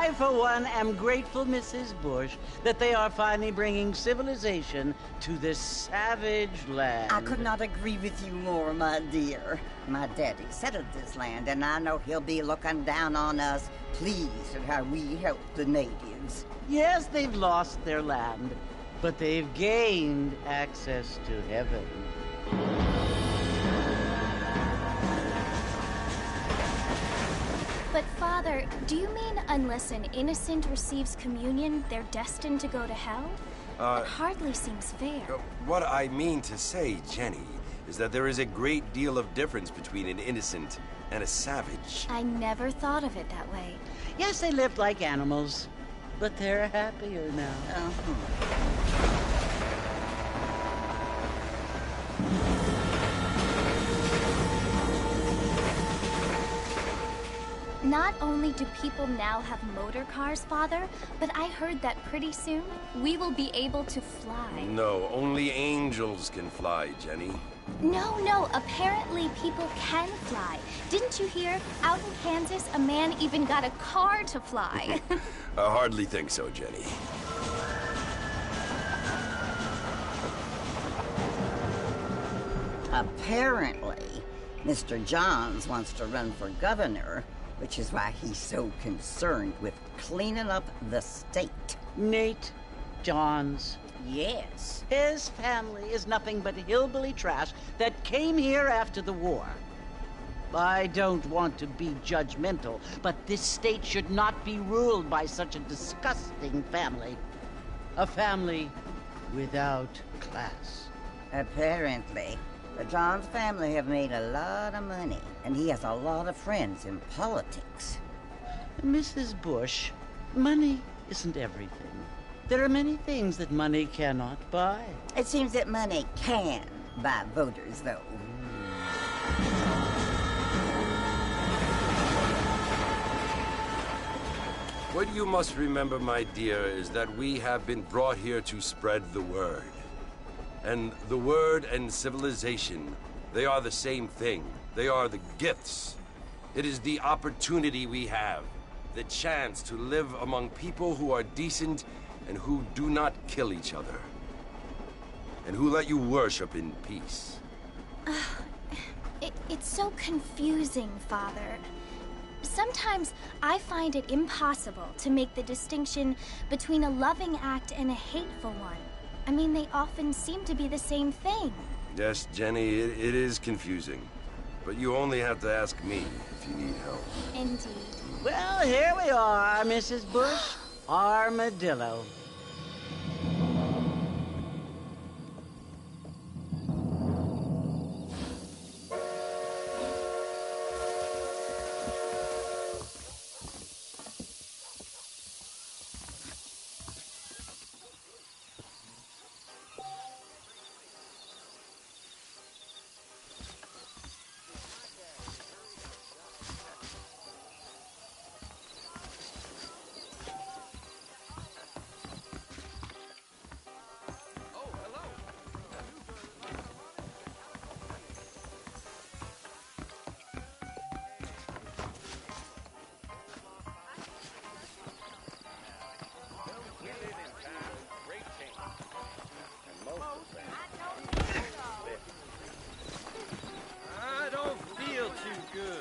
I, for one, am grateful, Mrs. Bush, that they are finally bringing civilization to this savage land. I could not agree with you more, my dear. My daddy settled this land, and I know he'll be looking down on us, pleased at how we help the natives. Yes, they've lost their land, but they've gained access to heaven. But Father, do you mean unless an innocent receives communion, they're destined to go to hell? It hardly seems fair. What I mean to say, Jenny, is that there is a great deal of difference between an innocent and a savage. I never thought of it that way. Yes, they lived like animals, but they're happier now. Not only do people now have motor cars, Father, but I heard that pretty soon we will be able to fly. No, only angels can fly, Jenny. No, apparently people can fly. Didn't you hear? Out in Kansas, a man even got a car to fly. I hardly think so, Jenny. Apparently, Mr. Johns wants to run for governor, which is why he's so concerned with cleaning up the state. Nate Johns. Yes. His family is nothing but hillbilly trash that came here after the war. I don't want to be judgmental, but this state should not be ruled by such a disgusting family. A family without class. Apparently. But John's family have made a lot of money, and he has a lot of friends in politics. Mrs. Bush, money isn't everything. There are many things that money cannot buy. It seems that money can buy voters, though. What you must remember, my dear, is that we have been brought here to spread the word. And the word and civilization, they are the same thing. They are the gifts. It is the opportunity we have, the chance to live among people who are decent and who do not kill each other. And who let you worship in peace. It's so confusing, Father. Sometimes I find it impossible to make the distinction between a loving act and a hateful one. I mean, they often seem to be the same thing. Yes, Jenny, it is confusing. But you only have to ask me if you need help. Indeed. Well, here we are, Mrs. Bush. Armadillo. I don't feel too good.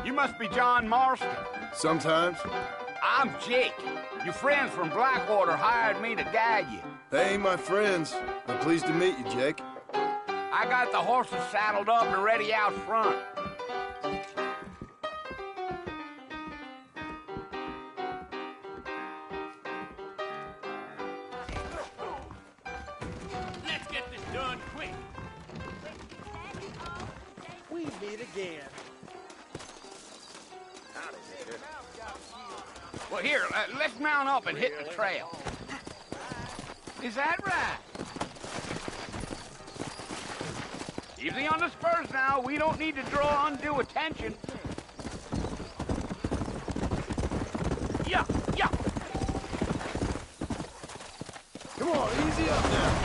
You must be John Marston. Sometimes. I'm Jake. Your friends from Blackwater hired me to guide you. They ain't my friends, but pleased to meet you, Jake. I got the horses saddled up and ready out front. Let's get this done quick. We meet again. Well, here, let's mount up and hit the trail. Is that right? Easy on the spurs now. We don't need to draw undue attention. Yeah, yeah. Come on, easy up now.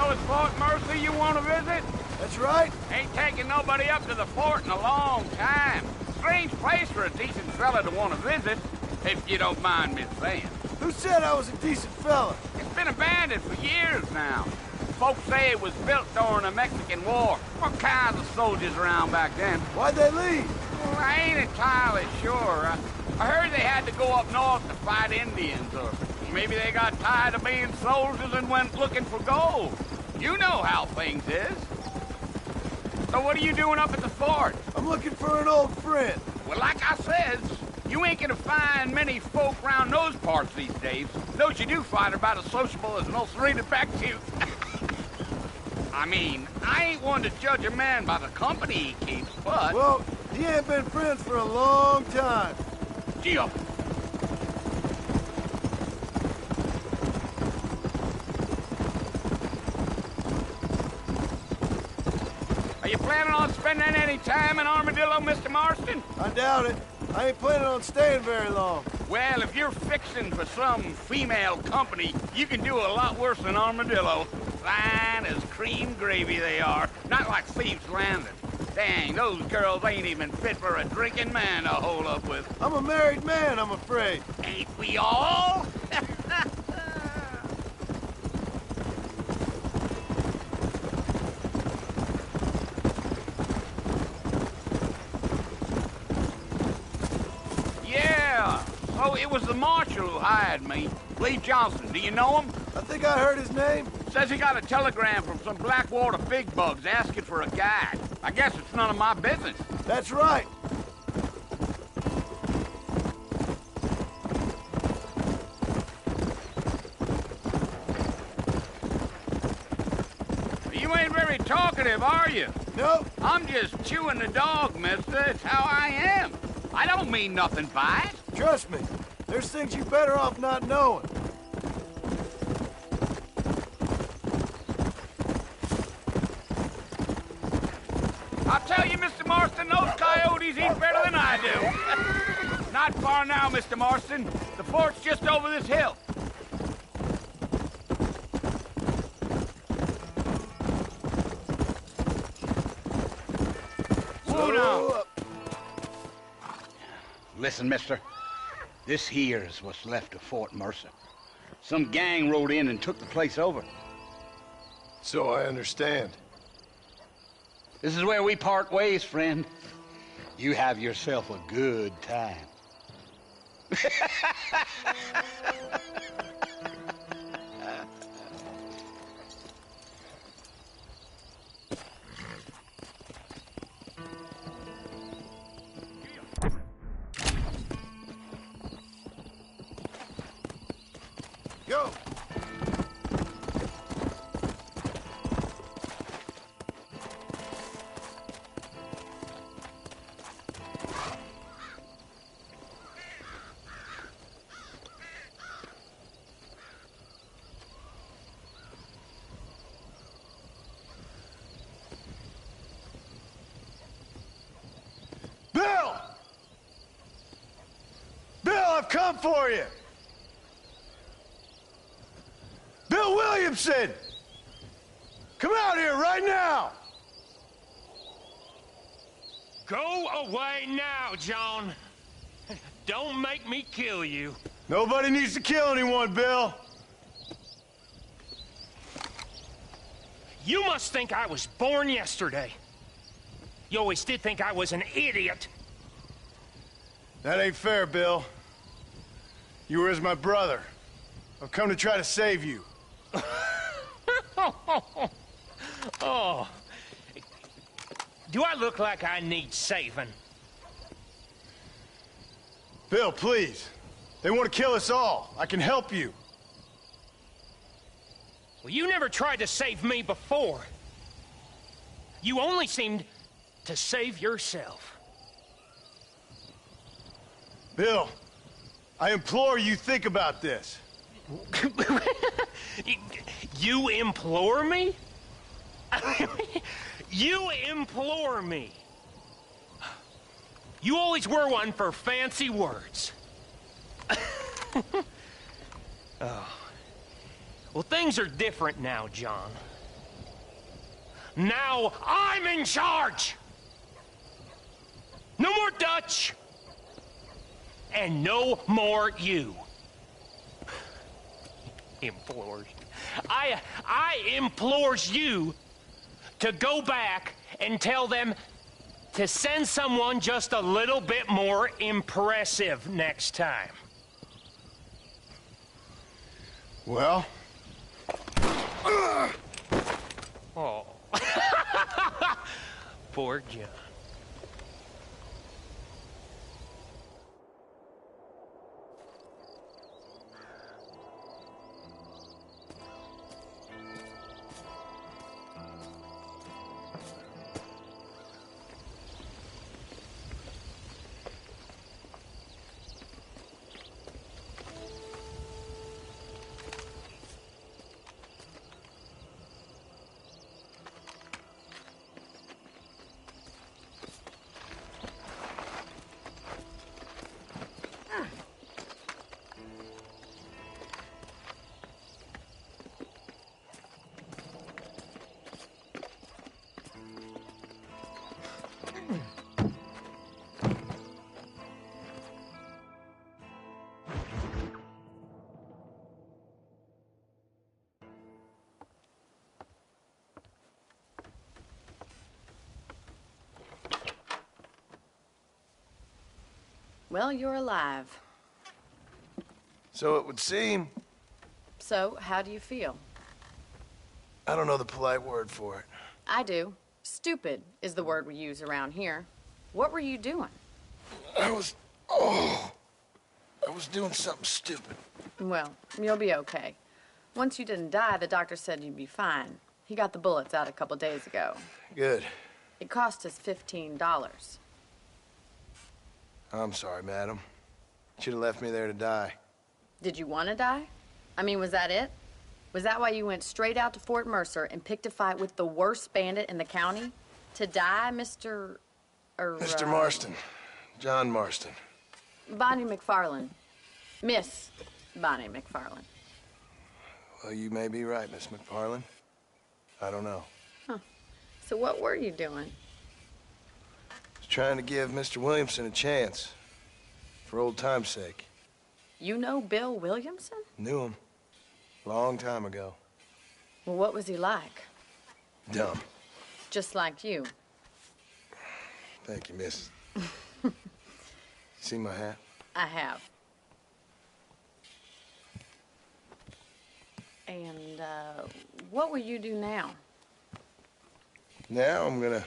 Oh, it's Fort Mercy you want to visit? That's right. Ain't taking nobody up to the fort in a long time. Strange place for a decent fella to want to visit, if you don't mind me saying. Who said I was a decent fella? It's been abandoned for years now. Folks say it was built during the Mexican War. What kinds of soldiers around back then? Why'd they leave? Well, I ain't entirely sure. I heard they had to go up north to fight Indians, or maybe they got tired of being soldiers and went looking for gold. You know how things is. So what are you doing up at the fort? I'm looking for an old friend. Well, like I says, you ain't gonna find many folk around those parts these days. Those you do find are about as sociable as an ulcerated back tooth. I mean, I ain't one to judge a man by the company he keeps, but... Well, he ain't been friends for a long time. Gee up. Are you planning on spending any time in Armadillo, Mr. Marston? I doubt it. I ain't planning on staying very long. Well, if you're fixing for some female company, you can do a lot worse than Armadillo. Fine as cream gravy they are, not like Thieves' Landing. Dang, those girls ain't even fit for a drinking man to hold up with. I'm a married man, I'm afraid. Ain't we all? Yeah, so it was the marshal who hired me. Lee Johnson, do you know him? I think I heard his name. Says he got a telegram from some Blackwater big bugs asking for a guide. I guess it's none of my business. That's right. You ain't very talkative, are you? Nope. I'm just chewing the dog, mister. It's how I am. I don't mean nothing by it. Trust me. There's things you better off not knowing. I'll tell you, Mr. Marston, those coyotes eat better than I do. Not far now, Mr. Marston. The fort's just over this hill. Whoa, now. Listen, mister. This here is what's left of Fort Mercer. Some gang rode in and took the place over. So I understand. This is where we part ways, friend. You have yourself a good time. Go! Bill! Bill, I've come for you! Bill Williamson! Come out here right now! Go away now, John. Don't make me kill you. Nobody needs to kill anyone, Bill. You must think I was born yesterday. You always did think I was an idiot. That ain't fair, Bill. You were as my brother. I've come to try to save you. Oh. Do I look like I need saving? Bill, please. They want to kill us all. I can help you. Well, you never tried to save me before. You only seemed to save yourself. Bill, I implore you think about this. You implore me? You implore me. You always were one for fancy words. Oh. Well, things are different now, John. Now I'm in charge! No more Dutch! And no more you. Implores. I implores you to go back and tell them to send someone just a little bit more impressive next time. Well? Oh. Poor John. Well, you're alive. So it would seem. So, how do you feel? I don't know the polite word for it. I do. Stupid is the word we use around here. What were you doing? I was doing something stupid. Well, you'll be okay. Once you didn't die, the doctor said you'd be fine. He got the bullets out a couple days ago. Good. It cost us $15. I'm sorry, madam. Should have left me there to die. Did you want to die? I mean, was that it? Was that why you went straight out to Fort Mercer and picked a fight with the worst bandit in the county? To die, Mr. Mr. Marston. John Marston. Bonnie McFarland. Miss Bonnie McFarland. Well, you may be right, Miss McFarland. I don't know. Huh. So what were you doing? I was trying to give Mr. Williamson a chance. For old time's sake. You know Bill Williamson? Knew him. Long time ago. Well, what was he like? Dumb. Just like you. Thank you, miss. See my hat? I have. And, what will you do now? Now I'm gonna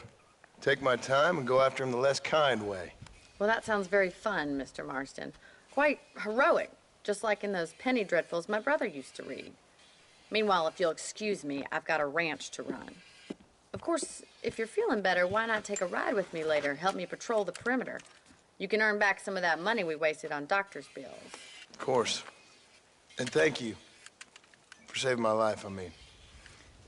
take my time and go after him the less kind way. Well, that sounds very fun, Mr. Marston. Quite heroic, just like in those penny dreadfuls my brother used to read. Meanwhile, if you'll excuse me, I've got a ranch to run. Of course, if you're feeling better, why not take a ride with me later? Help me patrol the perimeter. You can earn back some of that money we wasted on doctor's bills. Of course. And thank you. For saving my life, I mean.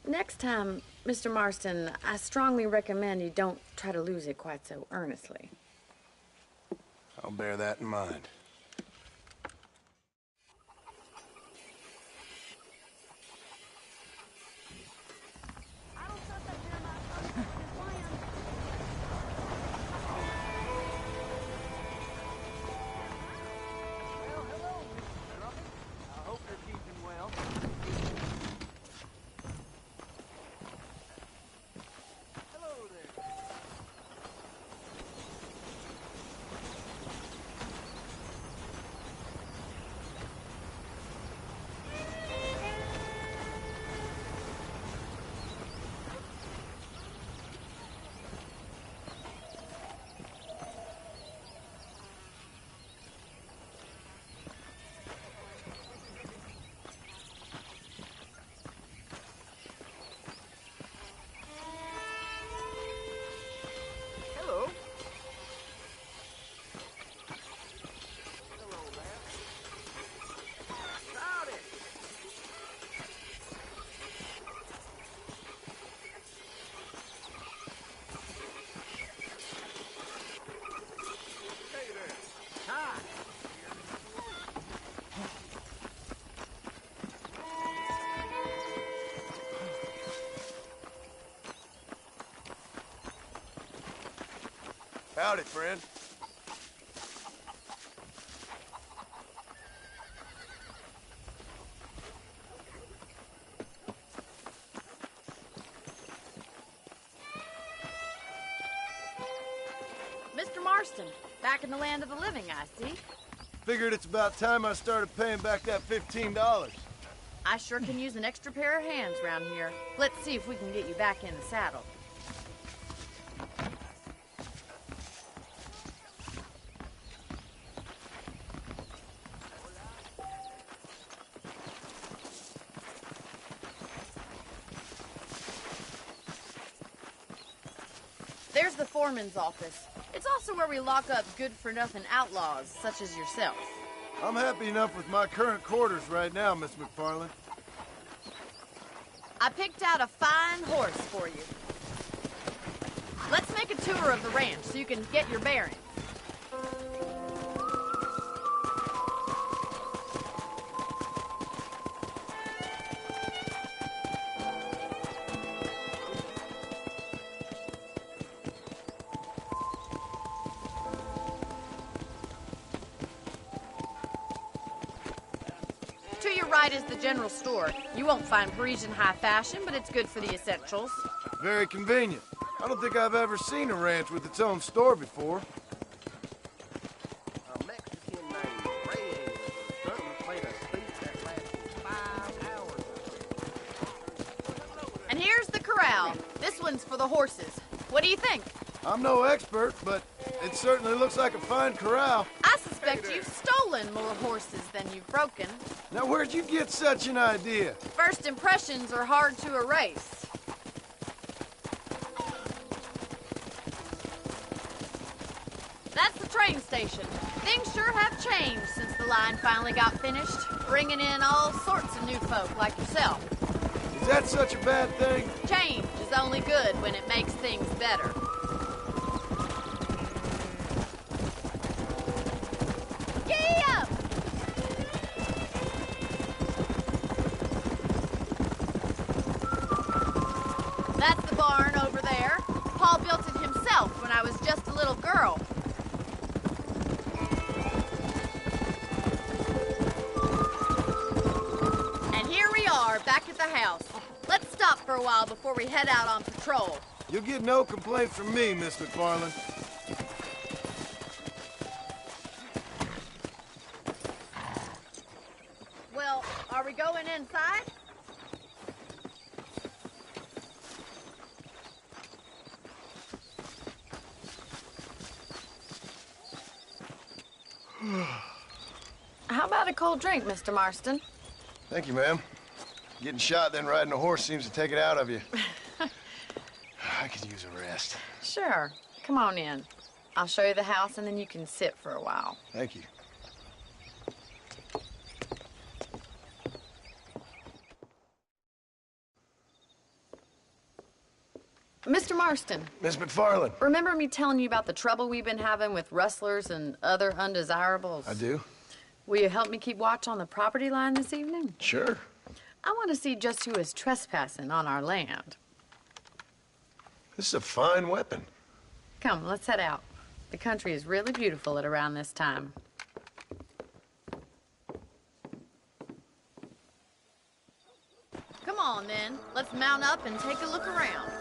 Next time, Mr. Marston, I strongly recommend you don't try to lose it quite so earnestly. I'll bear that in mind. Howdy, friend. Mr. Marston, back in the land of the living, I see. Figured it's about time I started paying back that $15. I sure can use an extra pair of hands around here. Let's see if we can get you back in the saddle. There's the foreman's office. It's also where we lock up good-for-nothing outlaws, such as yourself. I'm happy enough with my current quarters right now, Miss McFarland. I picked out a fine horse for you. Let's make a tour of the ranch so you can get your bearings. To your right is the general store. You won't find Parisian high fashion, but it's good for the essentials. Very convenient. I don't think I've ever seen a ranch with its own store before. A the horses. What do you think? I'm no expert, but it certainly looks like a fine corral. I suspect you've stolen more horses than you've broken. Now, where'd you get such an idea? First impressions are hard to erase. That's the train station. Things sure have changed since the line finally got finished, bringing in all sorts of new folk like yourself. Is that such a bad thing? Change is only good when it makes things better. Giddy up! That's the barn over there. Paul built it himself when I was just a little girl. And here we are, back at the house. Let's stop for a while before we head out on patrol. You'll get no complaint from me, Miss McFarland. Well, are we going inside? How about a cold drink, Mr. Marston? Thank you, ma'am. Getting shot, then riding a horse seems to take it out of you. I could use a rest. Sure. Come on in. I'll show you the house, and then you can sit for a while. Thank you. Mr. Marston, Miss McFarland. remember me telling you about the trouble we've been having with rustlers and other undesirables? I do. Will you help me keep watch on the property line this evening? Sure. I want to see just who is trespassing on our land. This is a fine weapon. Come, let's head out. The country is really beautiful at around this time. Come on, then. Let's mount up and take a look around.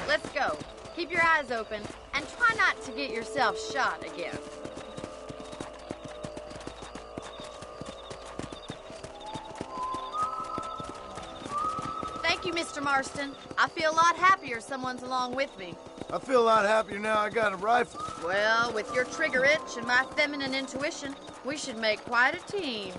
Let's go. Keep your eyes open and try not to get yourself shot again. Thank you, Mr. Marston. I feel a lot happier someone's along with me. I feel a lot happier now I got a rifle. Well, with your trigger itch and my feminine intuition, we should make quite a team.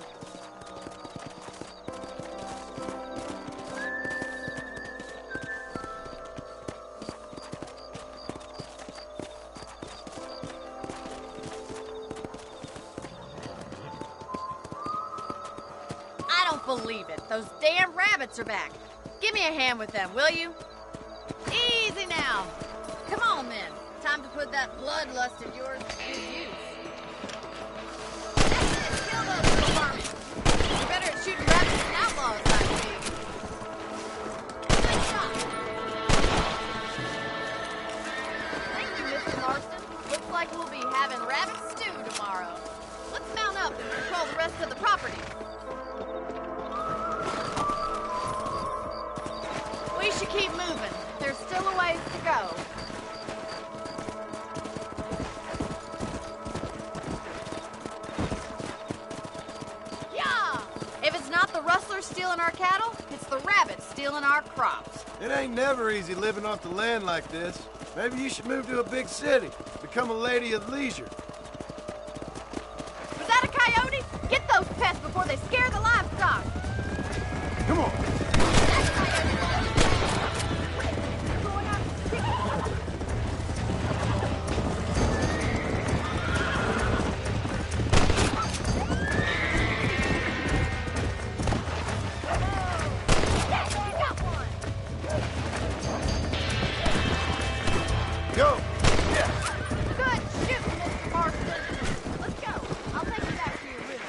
I don't believe it. Those damn rabbits are back. Give me a hand with them, will you? Easy now. Come on, then. Time to put that bloodlust of yours to use. Kill those little varmints. You're better at shooting rabbits than outlaws, I see. Good shot. Thank you, Mr. Marston. Looks like we'll be having rabbit stew tomorrow. Let's mount up and patrol the rest of the property. We should keep moving. There's still a ways to go. Yeah! If it's not the rustlers stealing our cattle, it's the rabbits stealing our crops. It ain't never easy living off the land like this. Maybe you should move to a big city. Become a lady of leisure. Was that a coyote? Get those pests before they scare the livestock. Come on. Go! Yeah! Good shooting, Mr. Marston. Let's go. I'll take you back to your room.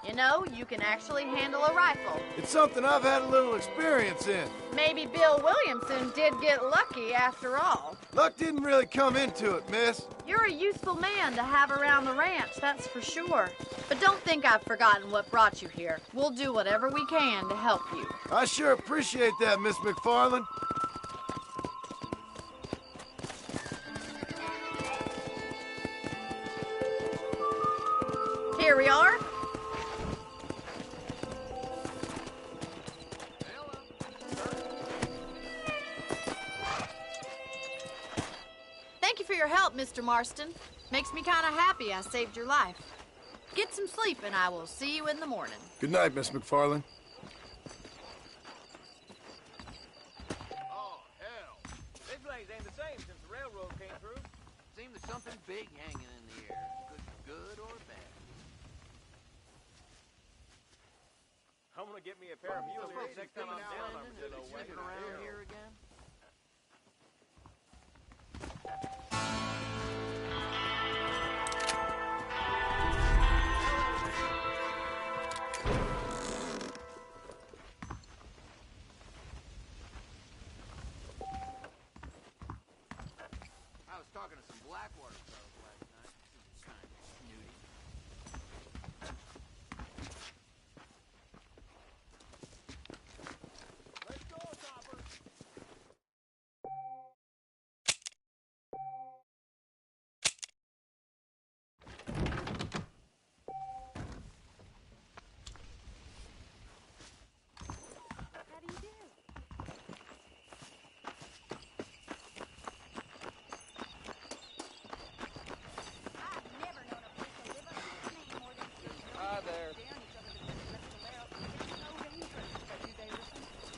You know, you can actually handle a rifle. It's something I've had a little experience in. Maybe Bill Williamson did get lucky after all. Luck didn't really come into it, miss. You're a useful man to have around the ranch, that's for sure. But don't think I've forgotten what brought you here. We'll do whatever we can to help you. I sure appreciate that, Miss McFarland. Here we are. Thank you for your help, Mr. Marston. Makes me kind of happy I saved your life. Get some sleep and I will see you in the morning. Good night, Miss McFarland. Oh, hell. This place ain't the same since the railroad came through. Seems there's something big hanging in the air. Good or bad. I'm gonna get me a pair of mule ears next time I'm down on the little wagon around here again? I was talking to some Blackwater fellas last night. Kind of snooty. Let's go, Topper. How do you do? I've never known a place to live under this name more than two. Hi there.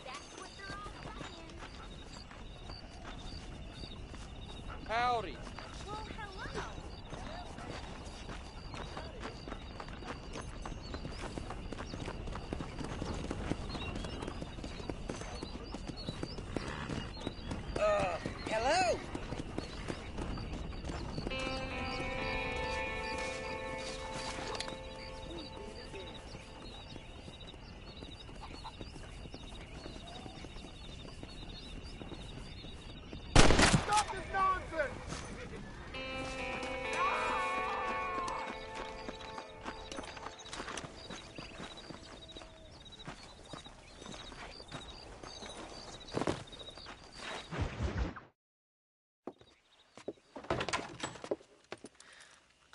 That's what they're all saying. Howdy. Well, hello. Hello? Stop this nonsense!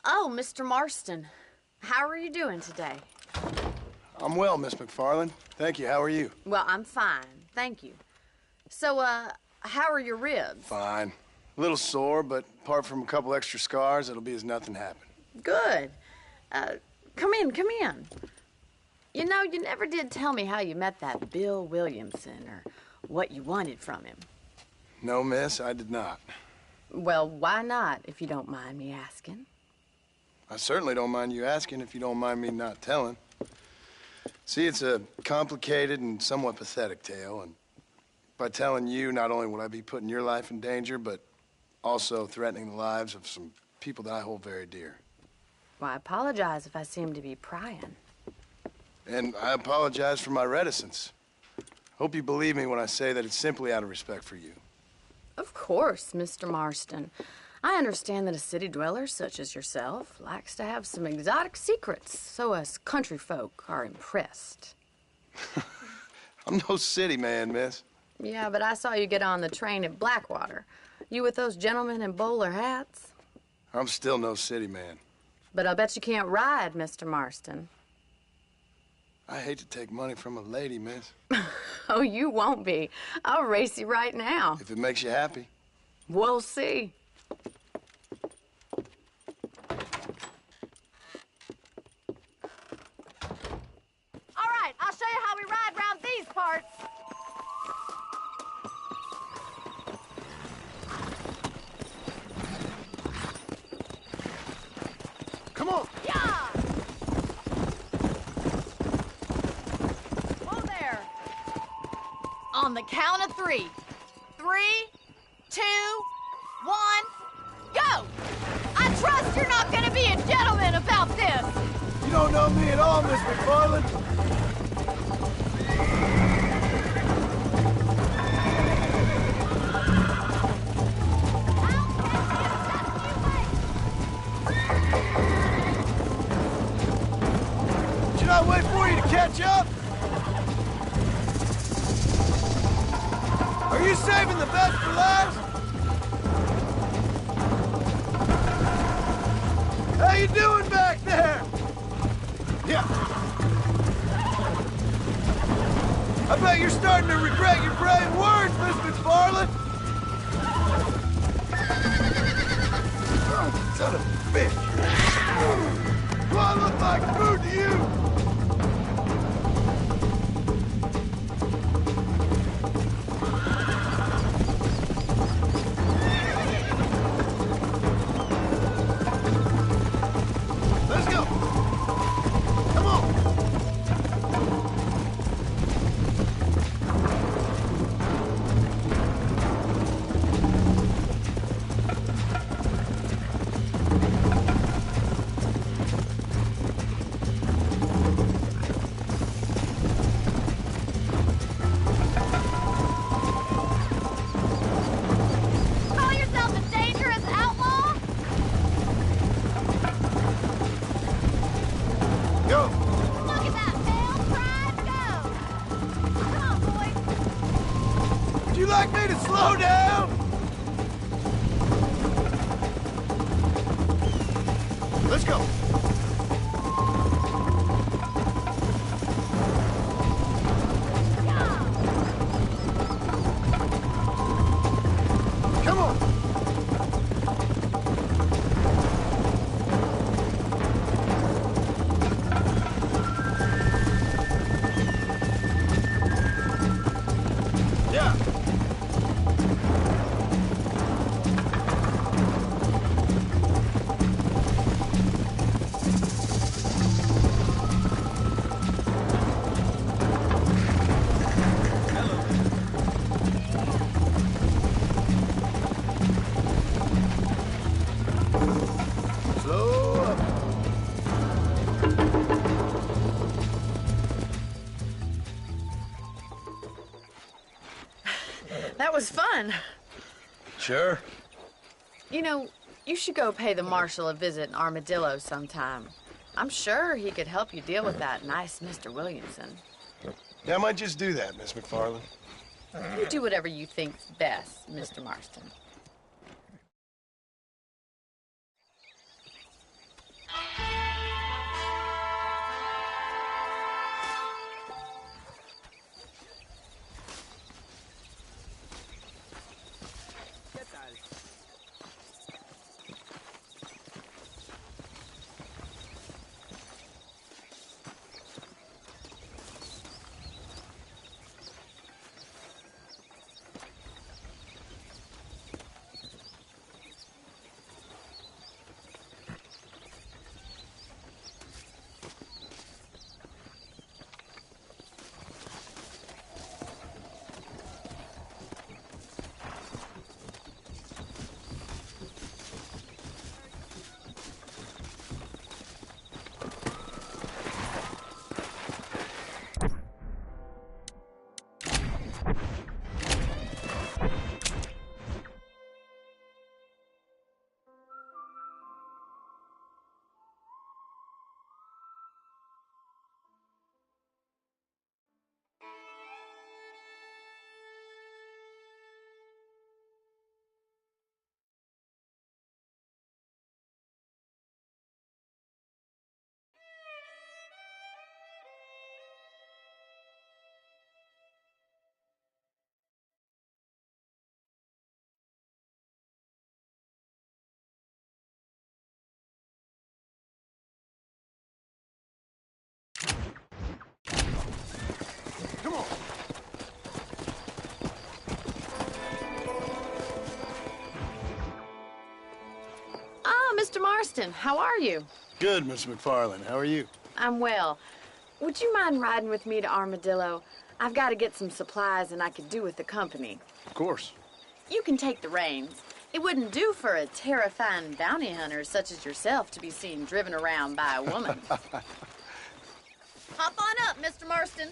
Oh, Mr. Marston. How are you doing today? I'm well, Miss McFarland. Thank you. How are you? Well, I'm fine. Thank you. So, how are your ribs? Fine. A little sore, but apart from a couple extra scars, it'll be as nothing happened. Good. Come in, come in. You know, you never did tell me how you met that Bill Williamson or what you wanted from him. No, miss, I did not. Well, why not, if you don't mind me asking? I certainly don't mind you asking if you don't mind me not telling. See, it's a complicated and somewhat pathetic tale, and by telling you, not only would I be putting your life in danger, but also threatening the lives of some people that I hold very dear. Well, I apologize if I seem to be prying. And I apologize for my reticence. Hope you believe me when I say that it's simply out of respect for you. Of course, Mr. Marston. I understand that a city dweller such as yourself likes to have some exotic secrets, so us country folk are impressed. I'm no city man, miss. Yeah, but I saw you get on the train at Blackwater. You with those gentlemen in bowler hats? I'm still no city man. But I bet you can't ride, Mr. Marston. I hate to take money from a lady, miss. Oh, you won't be. I'll race you right now. If it makes you happy. We'll see. All right, I'll show you how we ride round these parts. Come on! Yeah! Whoa there. On the count of 3. 3, 2, 1, go! I trust you're not gonna be a gentleman about this. You don't know me at all, Miss McFarland. Should I wait for you to catch up? Are you saving the best for last? How you doing back there? Yeah. I bet you're starting to regret your brave words, Miss McFarland. Oh, son of a bitch. Do I look like food to you? Slow down! Let's go. Come on. Yeah. That was fun. Sure. You know, you should go pay the marshal a visit in Armadillo sometime. I'm sure he could help you deal with that nice Mr. Williamson. Yeah, I might just do that, Miss McFarland. You do whatever you think's best, Mr. Marston. Come on. Ah, Mr. Marston, how are you? Good, Miss McFarland. How are you? I'm well. Would you mind riding with me to Armadillo? I've got to get some supplies and I could do with the company. Of course. You can take the reins. It wouldn't do for a terrifying bounty hunter such as yourself to be seen driven around by a woman. Hop on up, Mr. Marston.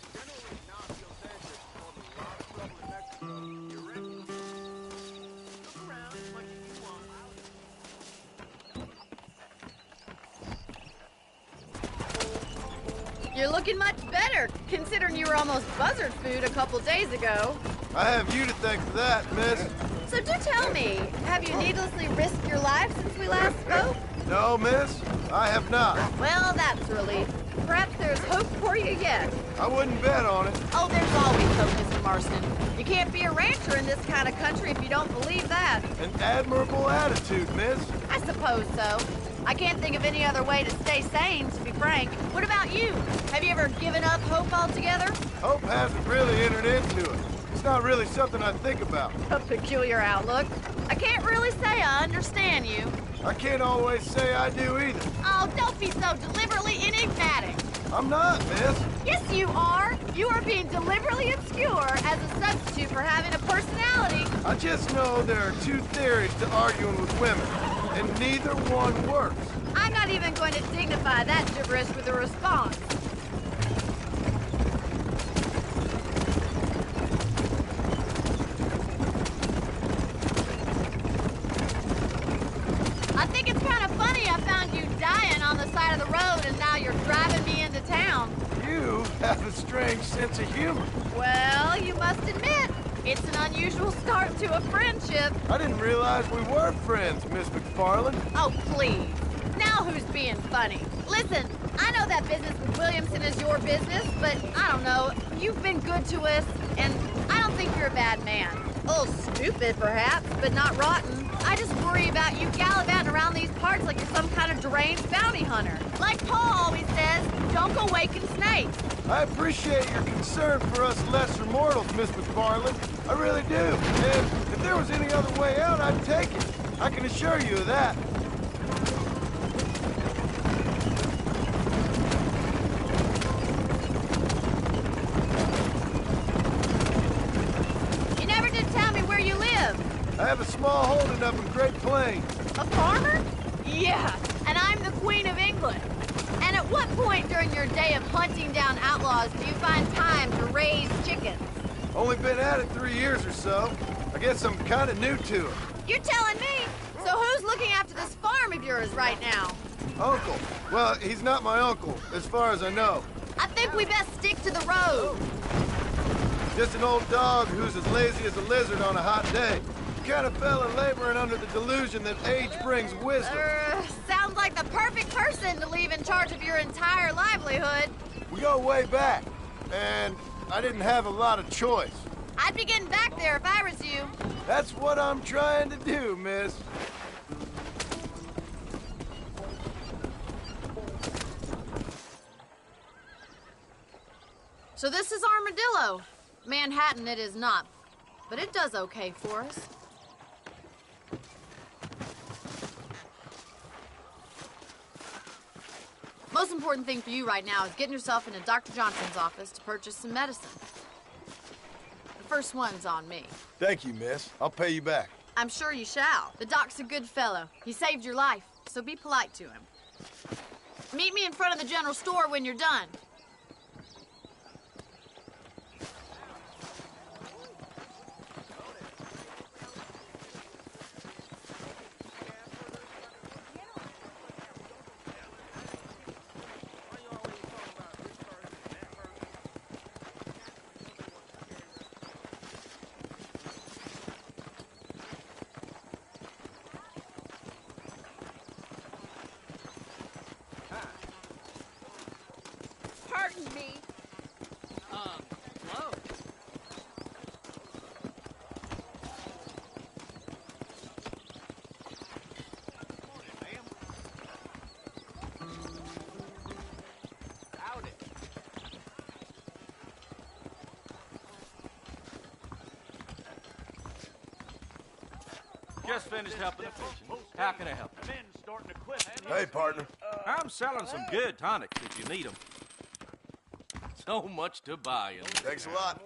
You're looking much better, considering you were almost buzzard food a couple days ago. I have you to thank for that, miss. So do tell me, have you needlessly risked your life since we last spoke? No, miss, I have not. Well, that's a relief. Perhaps there's hope for you yet. I wouldn't bet on it. Oh, there's always hope, Mr. Marston. You can't be a rancher in this kind of country if you don't believe that. An admirable attitude, miss. I suppose so. I can't think of any other way to stay sane, to be frank. What about you? Have you ever given up hope altogether? Hope hasn't really entered into it. It's not really something I think about. A peculiar outlook. I can't really say I understand you. I can't always say I do either. Oh, don't be so deliberately enigmatic. I'm not, miss. Yes, you are. You are being deliberately obscure as a substitute for having a personality. I just know there are two theories to arguing with women, and neither one works. I'm not even going to dignify that gibberish with a response. I think it's kind of funny I found you dying on the side of the road and now you're driving me into town. You have a strange sense of humor. Well, you must admit, it's an unusual start to a friendship. I didn't realize we were friends, Miss McFarland. Oh, please. Now who's being funny? Listen, I know that business with Williamson is your business, but I don't know. You've been good to us, and I don't think you're a bad man. A little stupid, perhaps, but not rotten. I just worry about you gallivanting around these parts like you're some kind of deranged bounty hunter. Like Paul always says, don't go waking snakes. I appreciate your concern for us lesser mortals, Miss McFarland. I really do. And if there was any other way out, I'd take it. I can assure you of that. You never did tell me where you live. I have a small holding up in Great Plains. A farmer? Yeah, and I'm the Queen of England. And at what point during your day of hunting down outlaws do you find time to raise chickens? Only been at it 3 years or so. I guess I'm kind of new to it. You're telling me? So who's looking after this farm of yours right now? Uncle. Well, he's not my uncle, as far as I know. I think we best stick to the road. Just an old dog who's as lazy as a lizard on a hot day. Kind of fella laboring under the delusion that age brings wisdom. Sounds like the perfect person to leave in charge of your entire livelihood. We go way back, and I didn't have a lot of choice. I'd be getting back there if I was you. That's what I'm trying to do, miss. So this is Armadillo. Manhattan it is not, but it does okay for us. Most important thing for you right now is getting yourself into Dr. Johnson's office to purchase some medicine. The first one's on me. Thank you, miss. I'll pay you back. I'm sure you shall. The doc's a good fellow. He saved your life, so be polite to him. Meet me in front of the general store when you're done. Pardon me. Hello. Just finished helping the patient. How can I help you? Hey, partner. I'm selling some good tonics if you need them. So much to buy. Thanks a lot.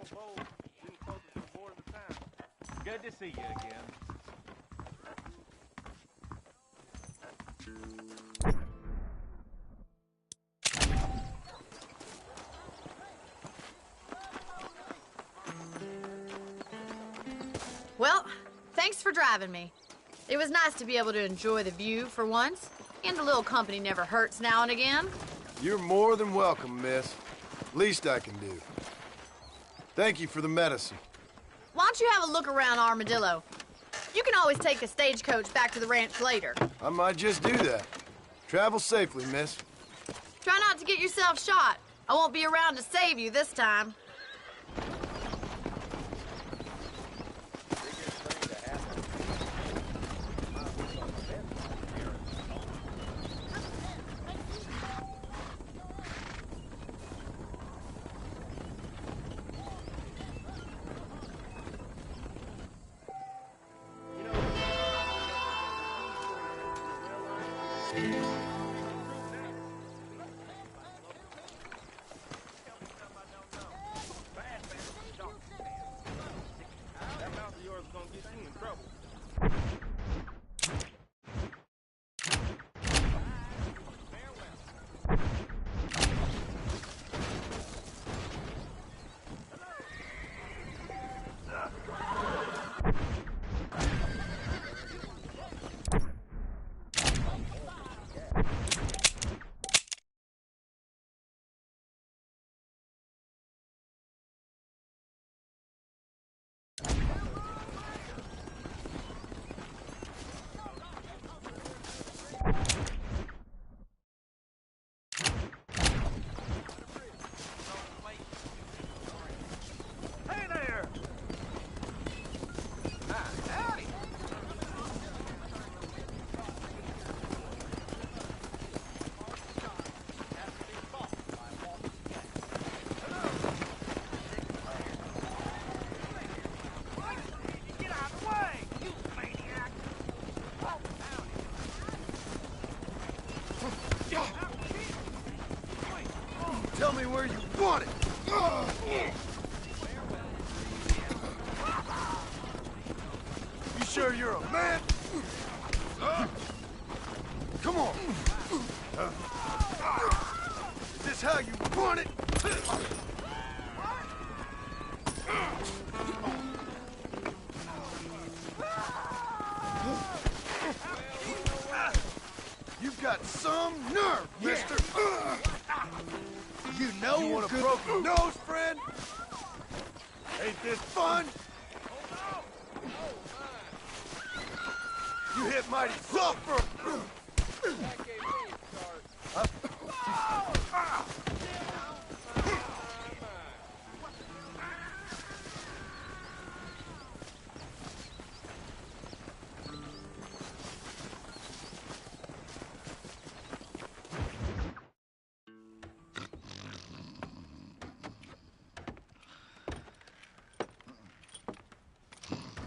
Good to see you again. Well, thanks for driving me. It was nice to be able to enjoy the view for once, and a little company never hurts now and again. You're more than welcome, miss. Least I can do. Thank you for the medicine. Why don't you have a look around Armadillo? You can always take the stagecoach back to the ranch later. I might just do that. Travel safely, miss. Try not to get yourself shot. I won't be around to save you this time. Tell me where you want it. You sure you're a man? Come on. Is this how you want it? You've got some nerve, mister. You know you want a broken nose, friend? Ain't this fun? You hit mighty soft for a...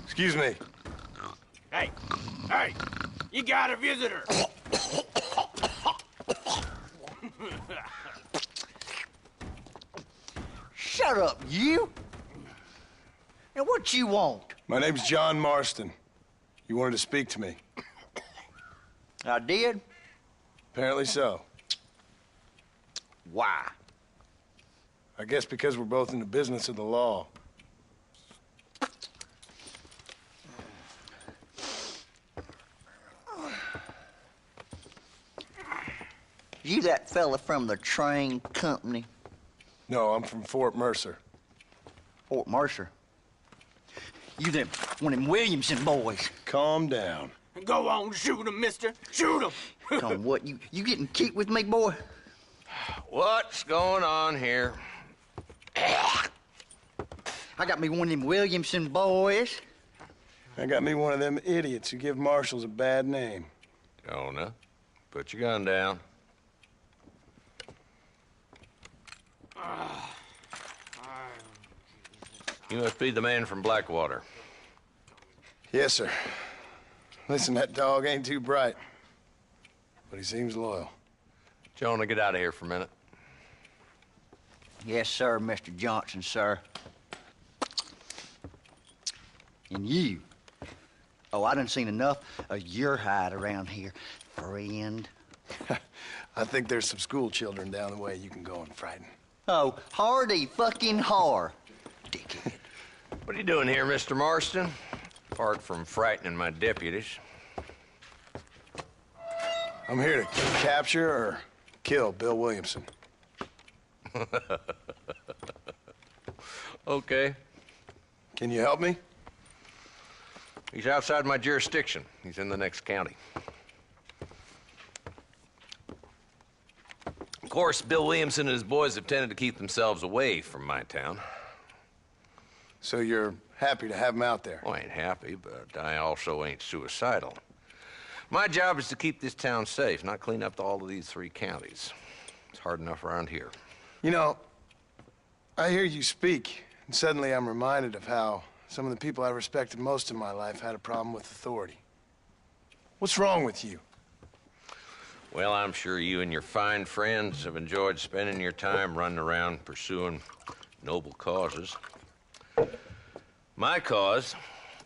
Excuse me. Hey, hey, you got a visitor. Shut up, you! Now, what you want? My name's John Marston. You wanted to speak to me. I did? Apparently so. Why? I guess because we're both in the business of the law. You that fella from the train company? No, I'm from Fort Mercer. Fort Mercer? You them, one of them Williamson boys. Calm down. Go on, shoot him, mister. Shoot him. Come on, what, you getting kicked with me, boy? What's going on here? I got me one of them Williamson boys. I got me one of them idiots who give marshals a bad name. Jonah, put your gun down. You must be the man from Blackwater. Yes, sir. Listen, that dog ain't too bright, but he seems loyal. Jonah, get out of here for a minute. Yes, sir, Mr. Johnson, sir. And you. Oh, I done seen enough of your hide around here. friend. I think there's some school children down the way you can go and frighten. Oh, hardy fucking har. Dickhead. What are you doing here, Mr. Marston? Apart from frightening my deputies. I'm here to capture or kill Bill Williamson. Okay. Can you help me? He's outside my jurisdiction. He's in the next county. Of course, Bill Williamson and his boys have tended to keep themselves away from my town. So you're happy to have him out there? Well, I ain't happy, but I also ain't suicidal. My job is to keep this town safe, not clean up all of these 3 counties. It's hard enough around here. You know, I hear you speak, and suddenly I'm reminded of how some of the people I respected most in my life had a problem with authority. What's wrong with you? Well, I'm sure you and your fine friends have enjoyed spending your time running around pursuing noble causes. My cause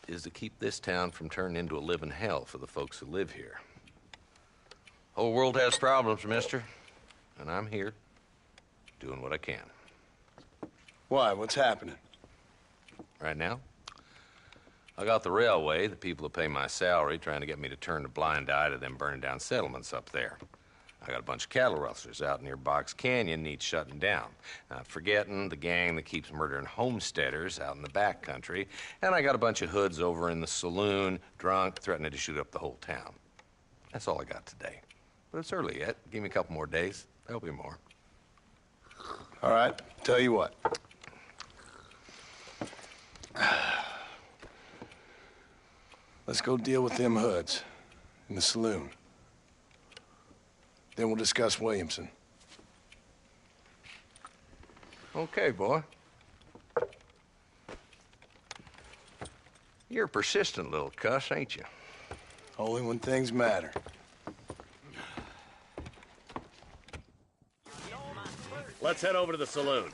is to keep this town from turning into a living hell for the folks who live here. Whole world has problems, mister, and I'm here doing what I can. Why? What's happening? Right now, I got the railway, the people that pay my salary, trying to get me to turn a blind eye to them burning down settlements up there. I got a bunch of cattle rustlers out near Box Canyon needs shutting down. Not forgetting the gang that keeps murdering homesteaders out in the back country. And I got a bunch of hoods over in the saloon, drunk, threatening to shoot up the whole town. That's all I got today. But it's early yet. Give me a couple more days. There'll be more. All right, tell you what. Let's go deal with them hoods in the saloon. Then we'll discuss Williamson. Okay, boy. You're a persistent little cuss, ain't you? Only when things matter. Let's head over to the saloon.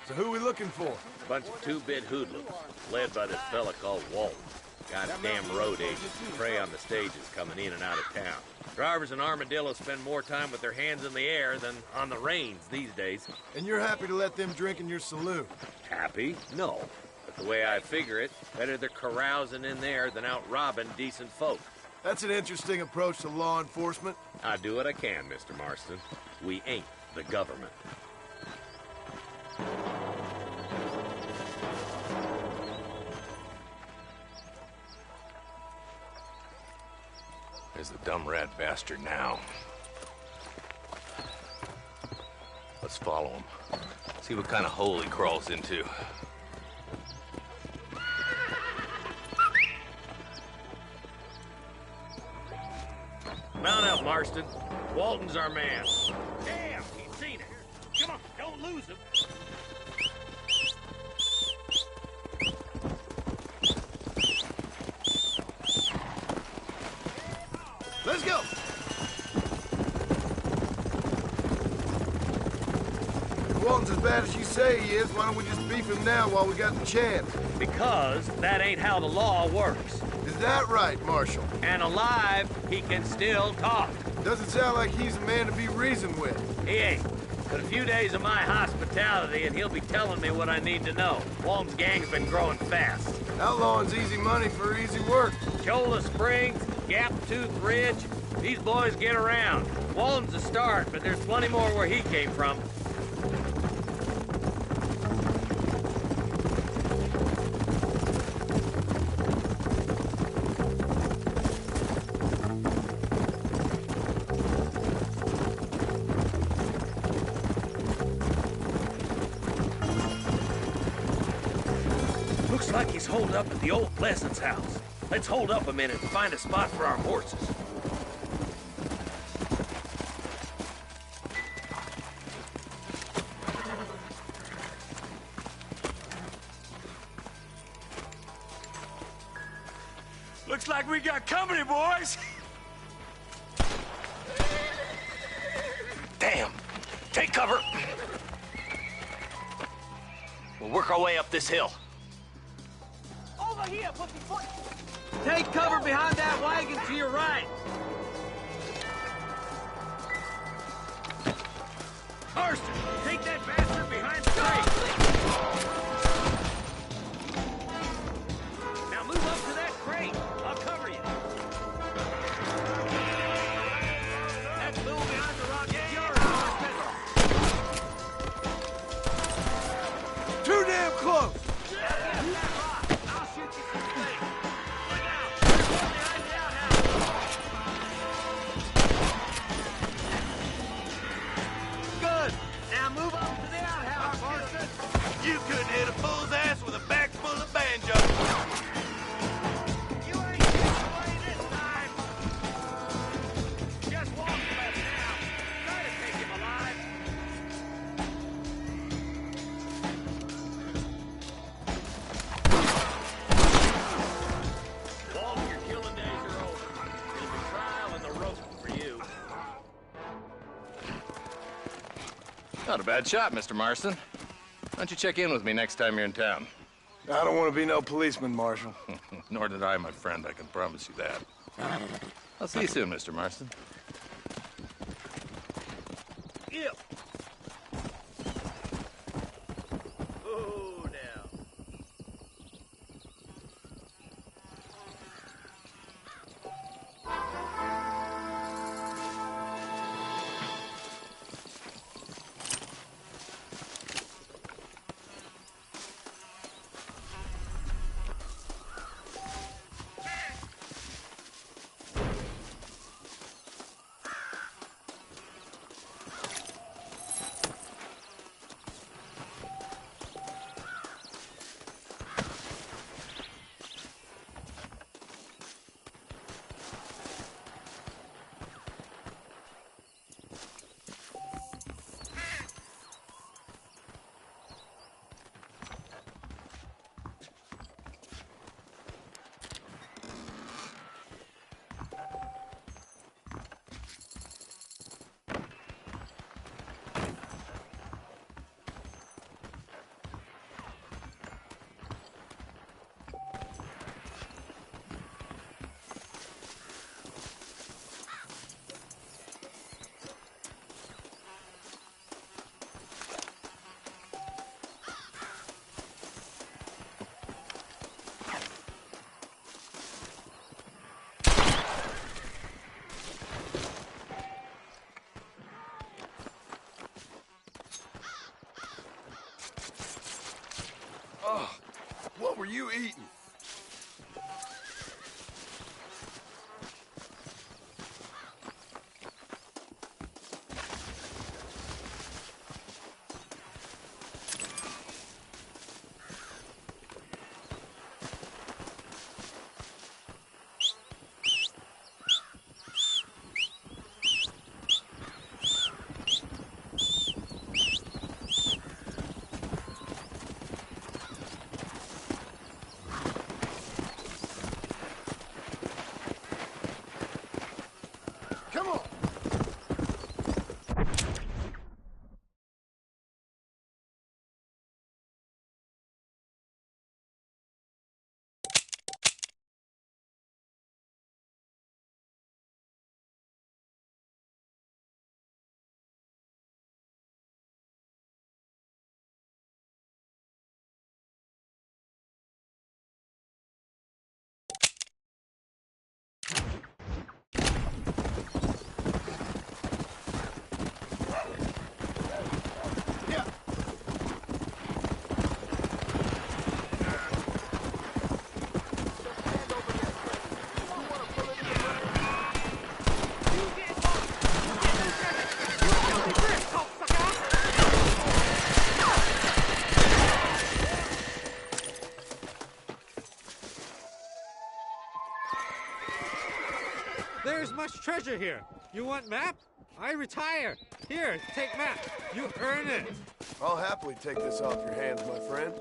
So who are we looking for? A bunch of 2-bit hoodlums, led by this fella called Walton. Goddamn road agents who prey on the stages coming in and out of town. Drivers in Armadillo spend more time with their hands in the air than on the reins these days. And you're happy to let them drink in your saloon? Happy? No. But the way I figure it, better they're carousing in there than out robbing decent folk. That's an interesting approach to law enforcement. I do what I can, Mr. Marston. We ain't the government. There's the dumb rat bastard now. Let's follow him. See what kind of hole he crawls into. Mount up, Marston. Walton's our man. Damn, he's seen it. Come on, don't lose him. Let's go! If Walton's as bad as you say he is, why don't we just beef him now while we got the chance? Because that ain't how the law works. Is that right, Marshal? And alive, he can still talk. Doesn't sound like he's a man to be reasoned with. He ain't. But a few days of my hospitality and he'll be telling me what I need to know. Walton's gang's been growing fast. Outlawing's easy money for easy work. Cholla Springs, Gap Tooth Ridge, these boys get around. Walton's a start, but there's plenty more where he came from. Looks like he's holed up at the old Pleasance house. Let's hold up a minute and find a spot for our horses. Looks like we got company, boys. Damn! Take cover! We'll work our way up this hill. Over here, pussyfoot! Take cover behind that wagon to your right. Marston, take that bastard behind the crate. Now move up to that crate. I'll cover you. That fool behind the rock is yours, Marston. Too damn close! I'll shoot you from space. Look out! Behind the outhouse. Good. Now move up to the outhouse, Marston. You couldn't hit a bull's ass with a bag full of banjo. You ain't getting away this time. Just walk left now. Try to take him alive. Walt, your killing days are over. It'll be trial and the rope for you. Not a bad shot, Mr. Marston. Why don't you check in with me next time you're in town? I don't want to be no policeman, Marshal. Nor did I, my friend. I can promise you that. I'll see you soon, Mr. Marston. Yeah. Oh, now. Oh, what were you eating? Come on! There's much treasure here. You want map? I retire. Here, take map. You earn it. I'll happily take this off your hands, my friend.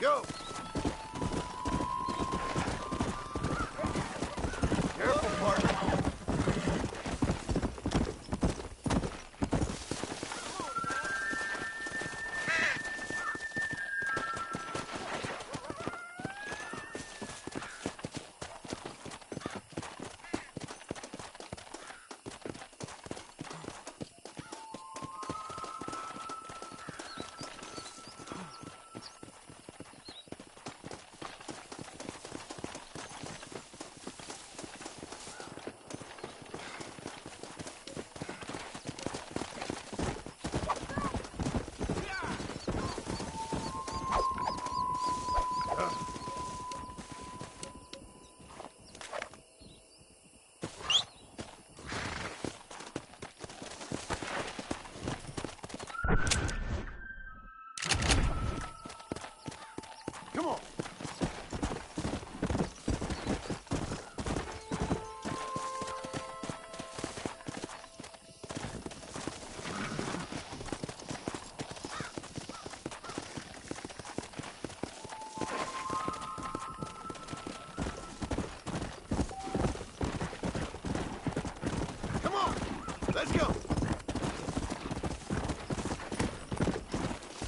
Go! Careful, partner. Come on. Come on. Let's go.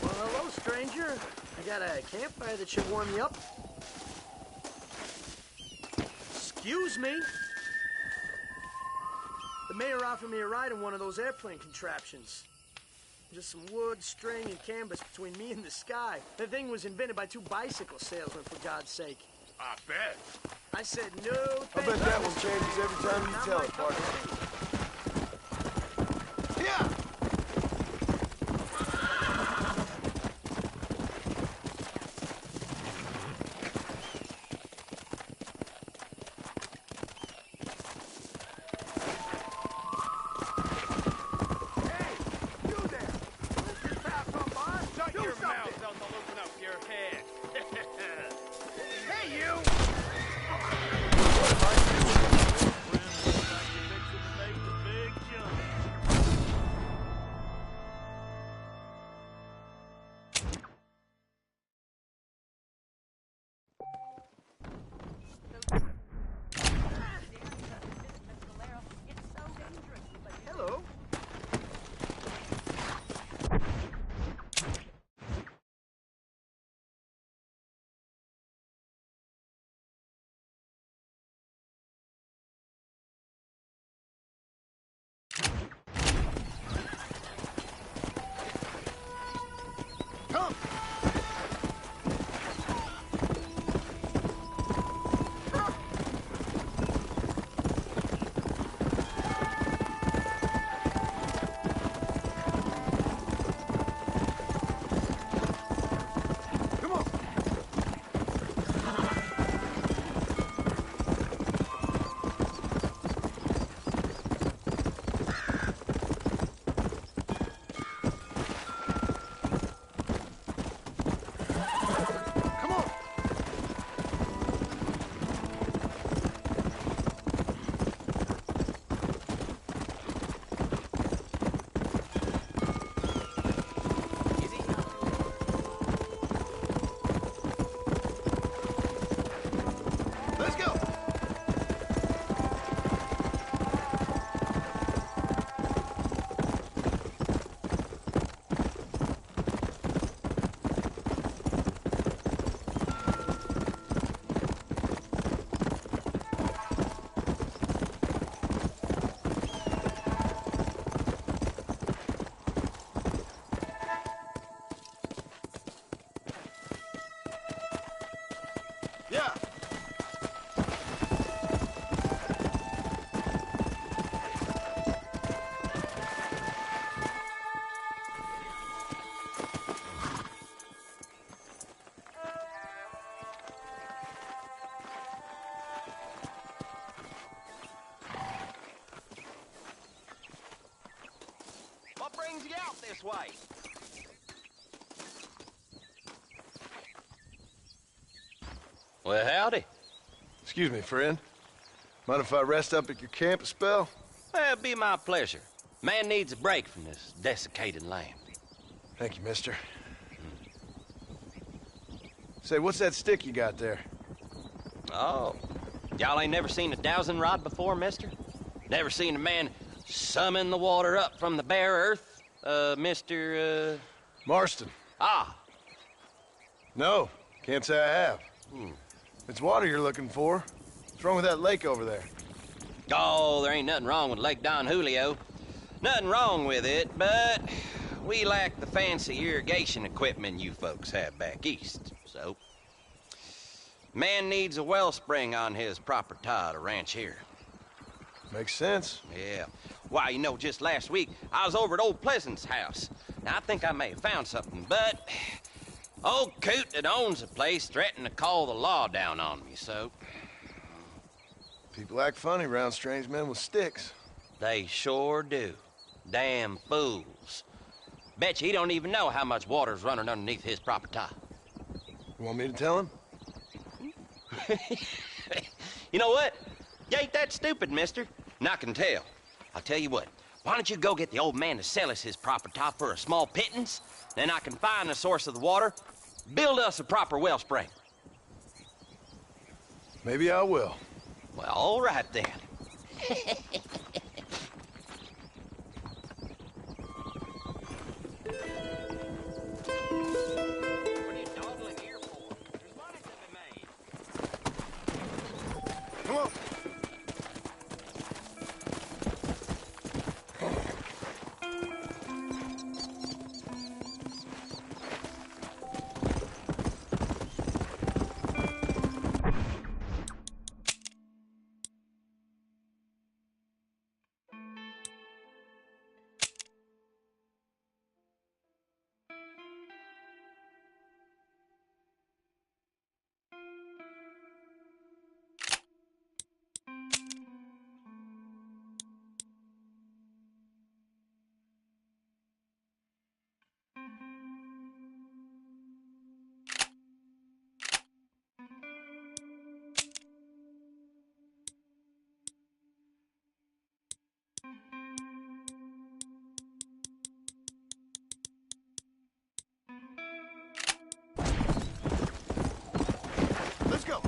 Well, hello, stranger. I got a campfire that should warm you up. Excuse me? The mayor offered me a ride in one of those airplane contraptions. Just some wood, string, and canvas between me and the sky. The thing was invented by two bicycle salesmen, for God's sake. I bet. I said no I thank bet that you. one changes every time you tell it, partner. Yeah! Shut your mouth, don't loosen up your head. Hey, you! Hello. Come! Come on! Come on! Let's go! Yeah! What brings you out this way? Well, howdy. Excuse me, friend. Mind if I rest up at your camp a spell? Well, it'd be my pleasure. Man needs a break from this desiccated land. Thank you, mister. Say, what's that stick you got there? Oh, y'all ain't never seen a dowsing rod before, mister? Never seen a man summon the water up from the bare earth, Mr. Marston. Ah. No, can't say I have. It's water you're looking for. What's wrong with that lake over there? Oh, there ain't nothing wrong with Lake Don Julio. Nothing wrong with it, but we lack the fancy irrigation equipment you folks have back east, so... Man needs a wellspring on his property to ranch here. Makes sense. Yeah. Why, you know, just last week, I was over at old Pleasant's house. Now, I think I may have found something, but... Old coot that owns the place threatened to call the law down on me, so... People act funny around strange men with sticks. They sure do. Damn fools. Bet you he don't even know how much water's running underneath his property. You want me to tell him? You know what? You ain't that stupid, mister. And I can tell. I'll tell you what. Why don't you go get the old man to sell us his property for a small pittance? Then I can find the source of the water, build us a proper wellspring. Maybe I will. Well, all right then. Come on. Let's go.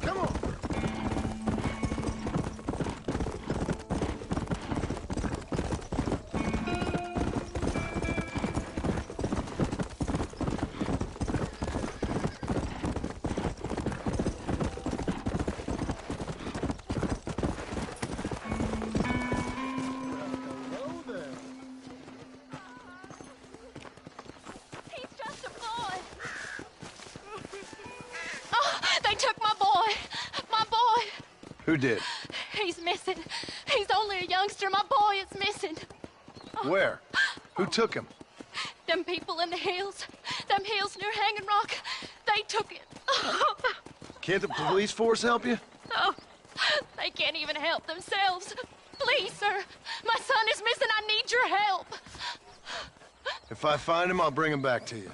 Come on. He's just a boy. Oh, they took my boy. My boy. Who did? He's missing. He's only a youngster. My boy is missing. Where? Who took him? Them people in the hills. Them hills near Hanging Rock. They took it. Can't the police force help you? Oh, they can't even help themselves. Please, sir. My son is missing. I need your help. If I find him, I'll bring him back to you.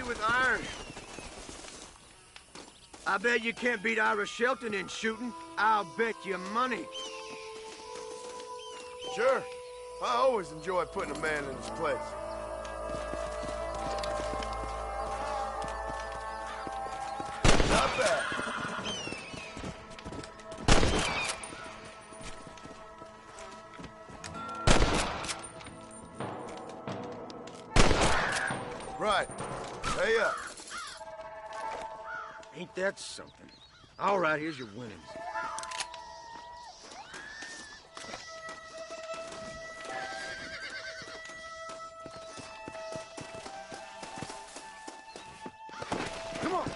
with iron. I bet you can't beat Ira Shelton in shooting. I'll bet you money. Sure. I always enjoy putting a man in his place. Not bad. Right. Hey up. Ain't that something? All right, here's your winnings. Come on.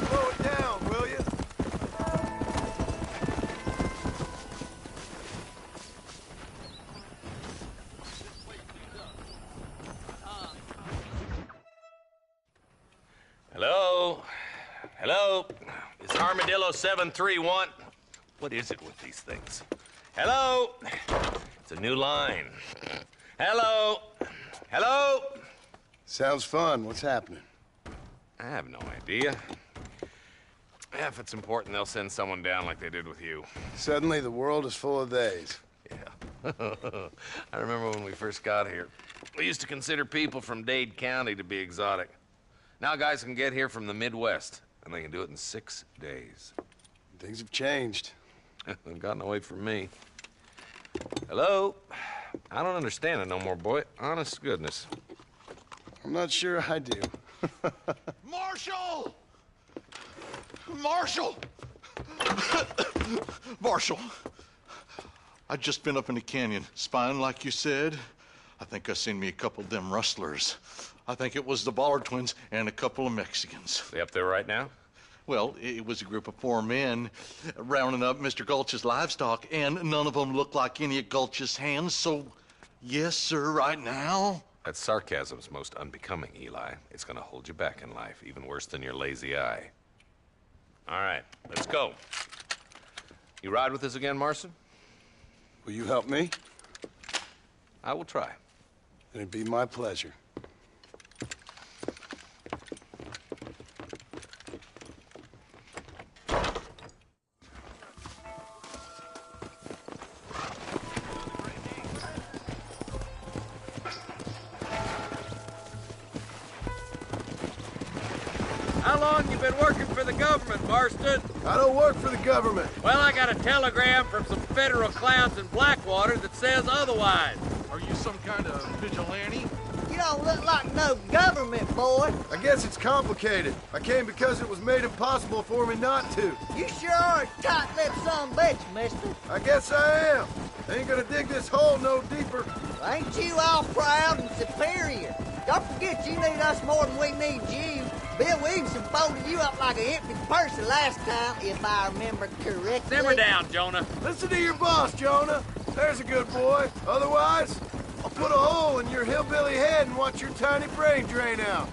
Slow it down, will you? Hello? Hello? Is Armadillo 731? What is it with these things? Hello? It's a new line. Hello? Hello? Sounds fun. What's happening? I have no idea. Yeah, if it's important, they'll send someone down like they did with you. Suddenly, the world is full of theys. Yeah. I remember when we first got here. We used to consider people from Dade County to be exotic. Now guys can get here from the Midwest, and they can do it in 6 days. Things have changed. They've gotten away from me. Hello? I don't understand it no more, boy. Honest to goodness. I'm not sure I do. Marshal! Marshal! Marshal! I just been up in the canyon, spying like you said. I think I seen me a couple of them rustlers. I think it was the Ballard twins and a couple of Mexicans. They up there right now? Well, it was a group of 4 men rounding up Mr. Gulch's livestock, and none of them looked like any of Gulch's hands, so yes, sir, right now. That sarcasm's most unbecoming, Eli. It's gonna hold you back in life, even worse than your lazy eye. All right, let's go. You ride with us again, Marston? Will you help me? I will try. It'd be my pleasure. How long you been working for the government, Marston? I don't work for the government. Well, I got a telegram from some federal clowns in Blackwater that says otherwise. Are you some kind of vigilante? You don't look like no government boy. I guess it's complicated. I came because it was made impossible for me not to. You sure are a tight-lipped son of a bitch, mister. I guess I am. Ain't gonna dig this hole no deeper. Well, ain't you all proud and superior? Don't forget you need us more than we need you. Bill Williamson folded you up like an empty person last time, if I remember correctly. Simmer down, Jonah. Listen to your boss, Jonah. There's a good boy. Otherwise, I'll put a hole in your hillbilly head and watch your tiny brain drain out.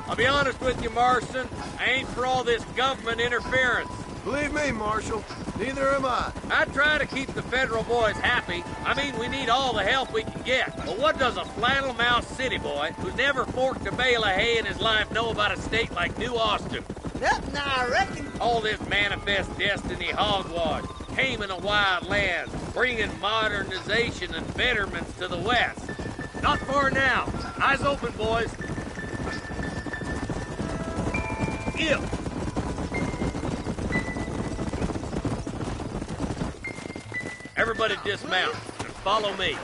I'll be honest with you, Marston. I ain't for all this government interference. Believe me, Marshal, neither am I. I try to keep the federal boys happy. I mean, we need all the help we can get. But what does a flannel-mouthed city boy who's never forked a bale of hay in his life know about a state like New Austin? Nothing, I reckon. All this manifest destiny hogwash, taming a wild land, bringing modernization and betterments to the West. Not far now. Eyes open, boys. If everybody dismount and follow me.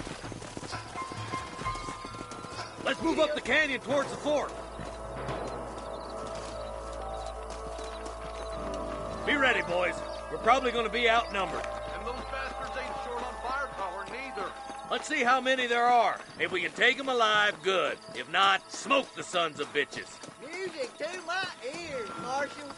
Let's move up the canyon towards the fort. Be ready, boys. We're probably going to be outnumbered. And those bastards ain't short on firepower, neither. Let's see how many there are. If we can take them alive, good. If not, smoke the sons of bitches. Music to my ears, Marshal.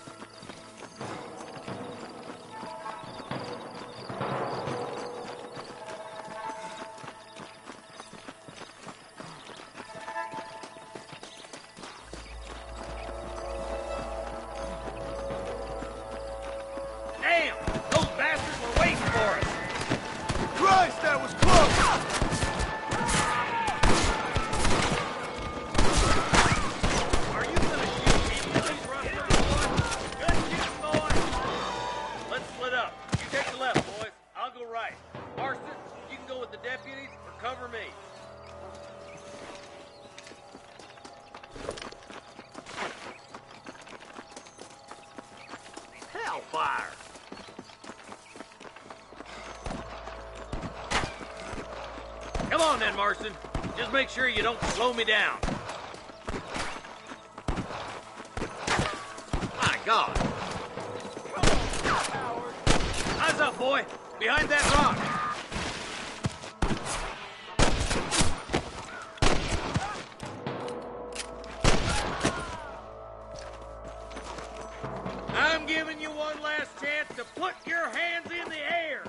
stage. Hellfire! Come on then, Marston. Just make sure you don't slow me down. My God. Eyes up, boy. Behind that rock. I'm giving you one last chance to put your hands in the air.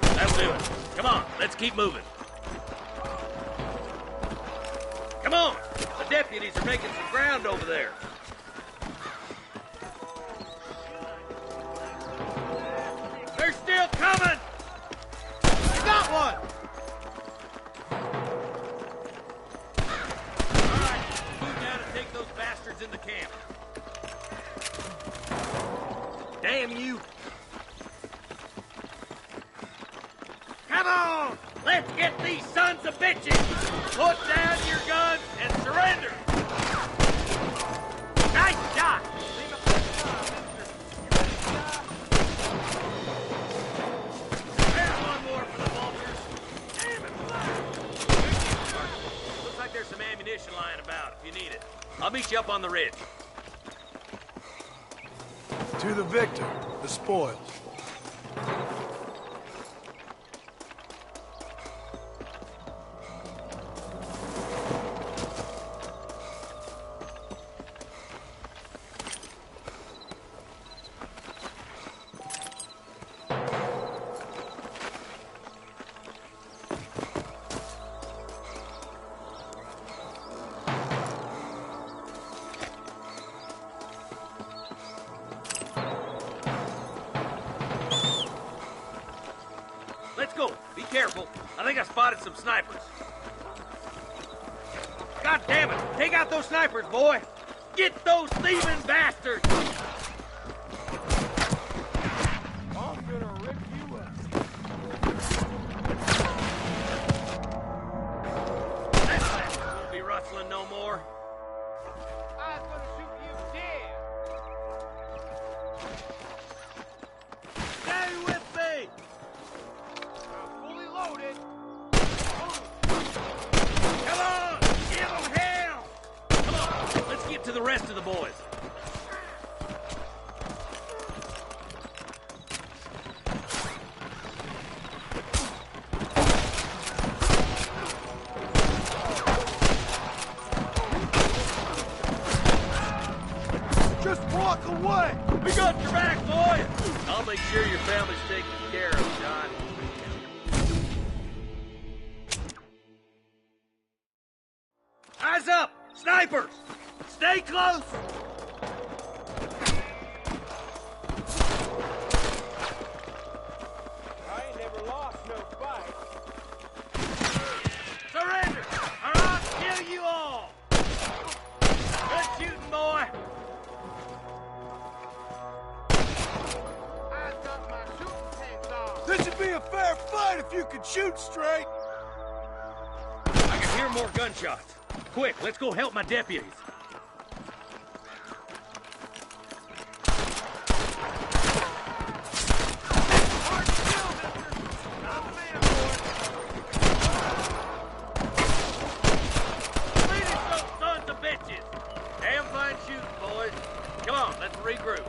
That'll do it. Come on, let's keep moving. Come on! The deputies are making some ground over there. They're still coming! You got one! All right, move down and take those bastards in the camp. Damn you! Come on! Let's get these sons of bitches! Put down your guns and surrender! Nice shot! There's one more for the vultures. Damn it! Looks like there's some ammunition lying about if you need it. I'll meet you up on the ridge. To the victor, the spoils. Let's go. Be careful. I think I spotted some snipers. God damn it! Take out those snipers, boy! Get those thieving bastards! I'm gonna rip you up. That bastard won't be rustling no more. I was gonna shoot you dead. Stay with me! Fully loaded. Come on! Give them hell! Come on, let's get to the rest of the boys. Just walk away! We got your back, boy! I'll make sure your family's taken care of, John. Eyes up! Snipers! Stay close! I ain't never lost no fight. Surrender, or I'll kill you all! Good shooting, boy! I got my shooting pants on. This should be a fair fight if you could shoot straight. I can hear more gunshots. Quick, let's go help my deputies. Finish those sons of bitches. Damn fine shooting, boys. Come on, let's regroup.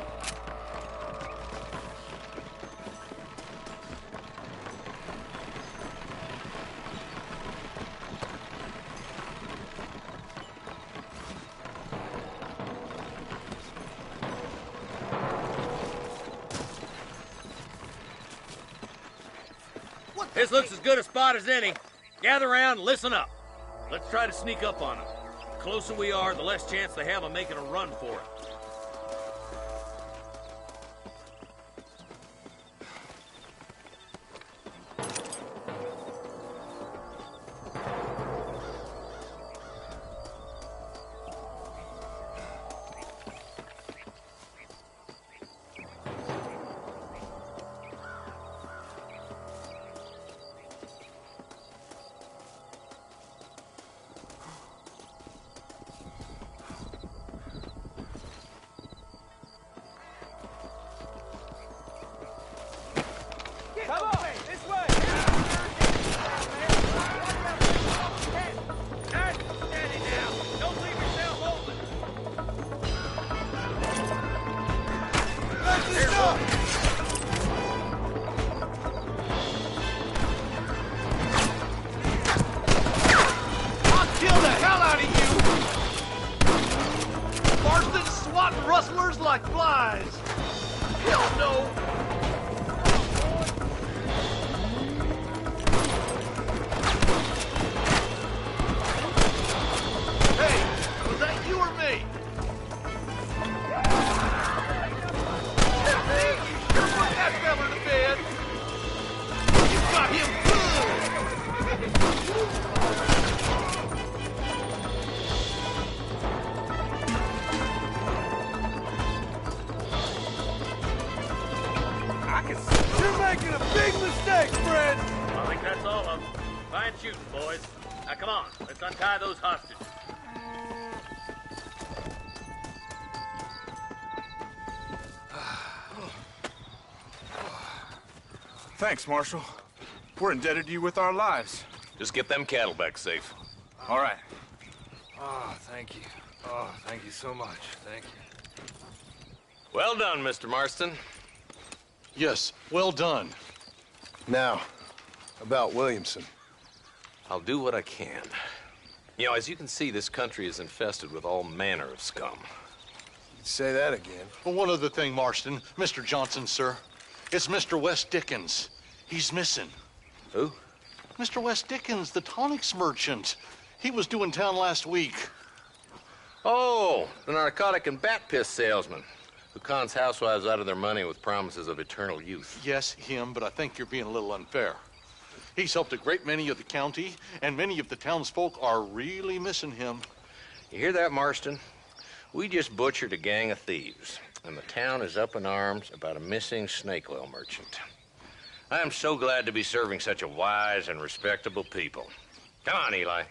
This looks as good a spot as any. Gather around and listen up. Let's try to sneak up on them. The closer we are, the less chance they have of making a run for it. making a big mistake, Fred! I think that's all of them. Fine shooting, boys. Now, come on. Let's untie those hostages. Thanks, Marshal. We're indebted to you with our lives. Just get them cattle back safe. All right. Oh, thank you. Oh, thank you so much. Thank you. Well done, Mr. Marston. Yes, well done. Now, about Williamson. I'll do what I can. You know, as you can see, this country is infested with all manner of scum. Say that again. Well, one other thing, Marston. Mr. Johnson, sir. It's Mr. West Dickens. He's missing. Who? Mr. West Dickens, the tonics merchant. He was due in town last week. Oh, the narcotic and bat piss salesman who cons housewives out of their money with promises of eternal youth. Yes, him, but I think you're being a little unfair. He's helped a great many of the county, and many of the townsfolk are really missing him. You hear that, Marston? We just butchered a gang of thieves, and the town is up in arms about a missing snake oil merchant. I am so glad to be serving such a wise and respectable people. Come on, Eli.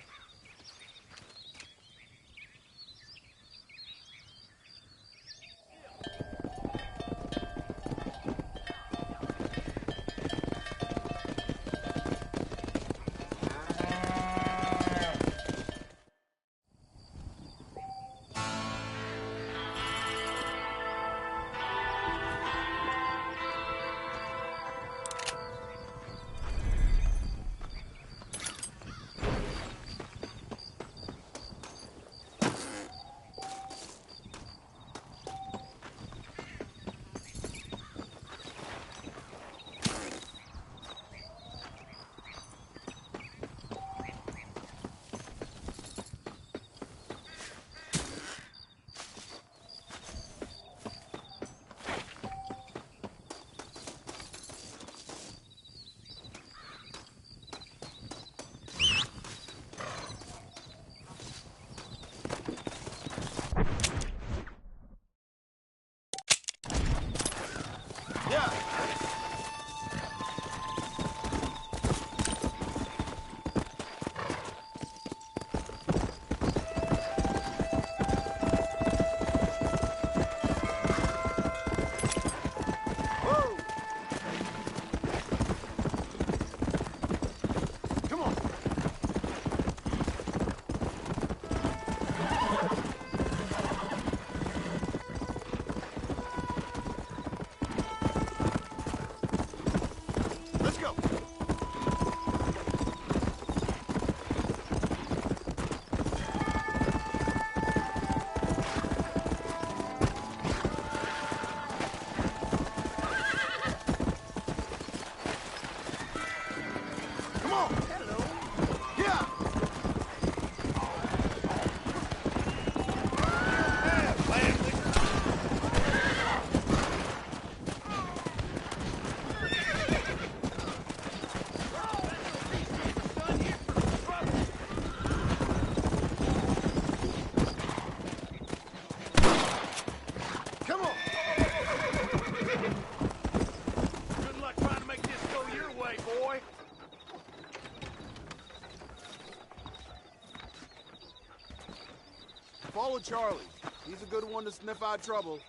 Follow Charlie. He's a good one to sniff out trouble.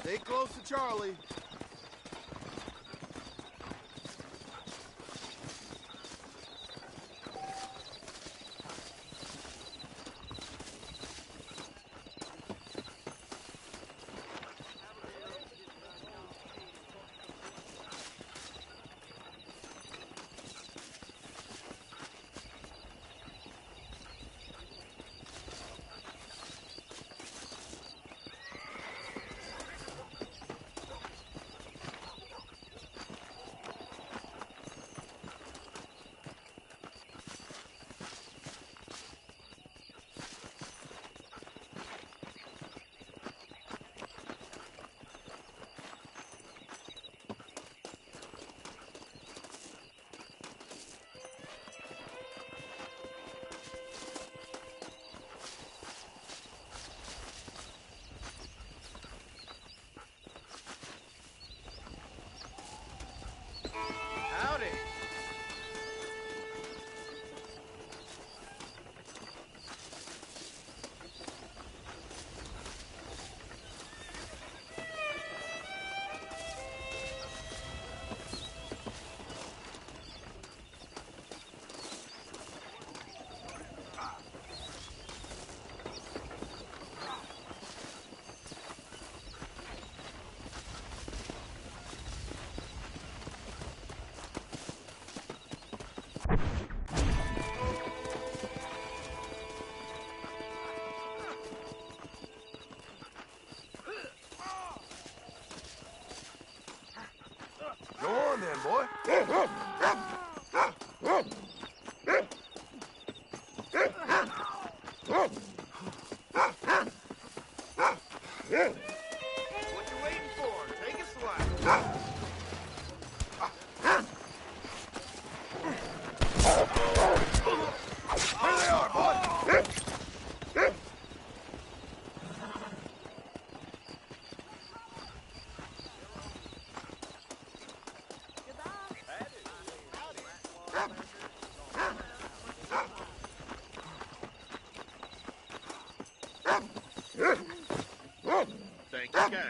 Stay close to Charlie. you waiting for? Take a slice. There they are, boy! Thank you kindly.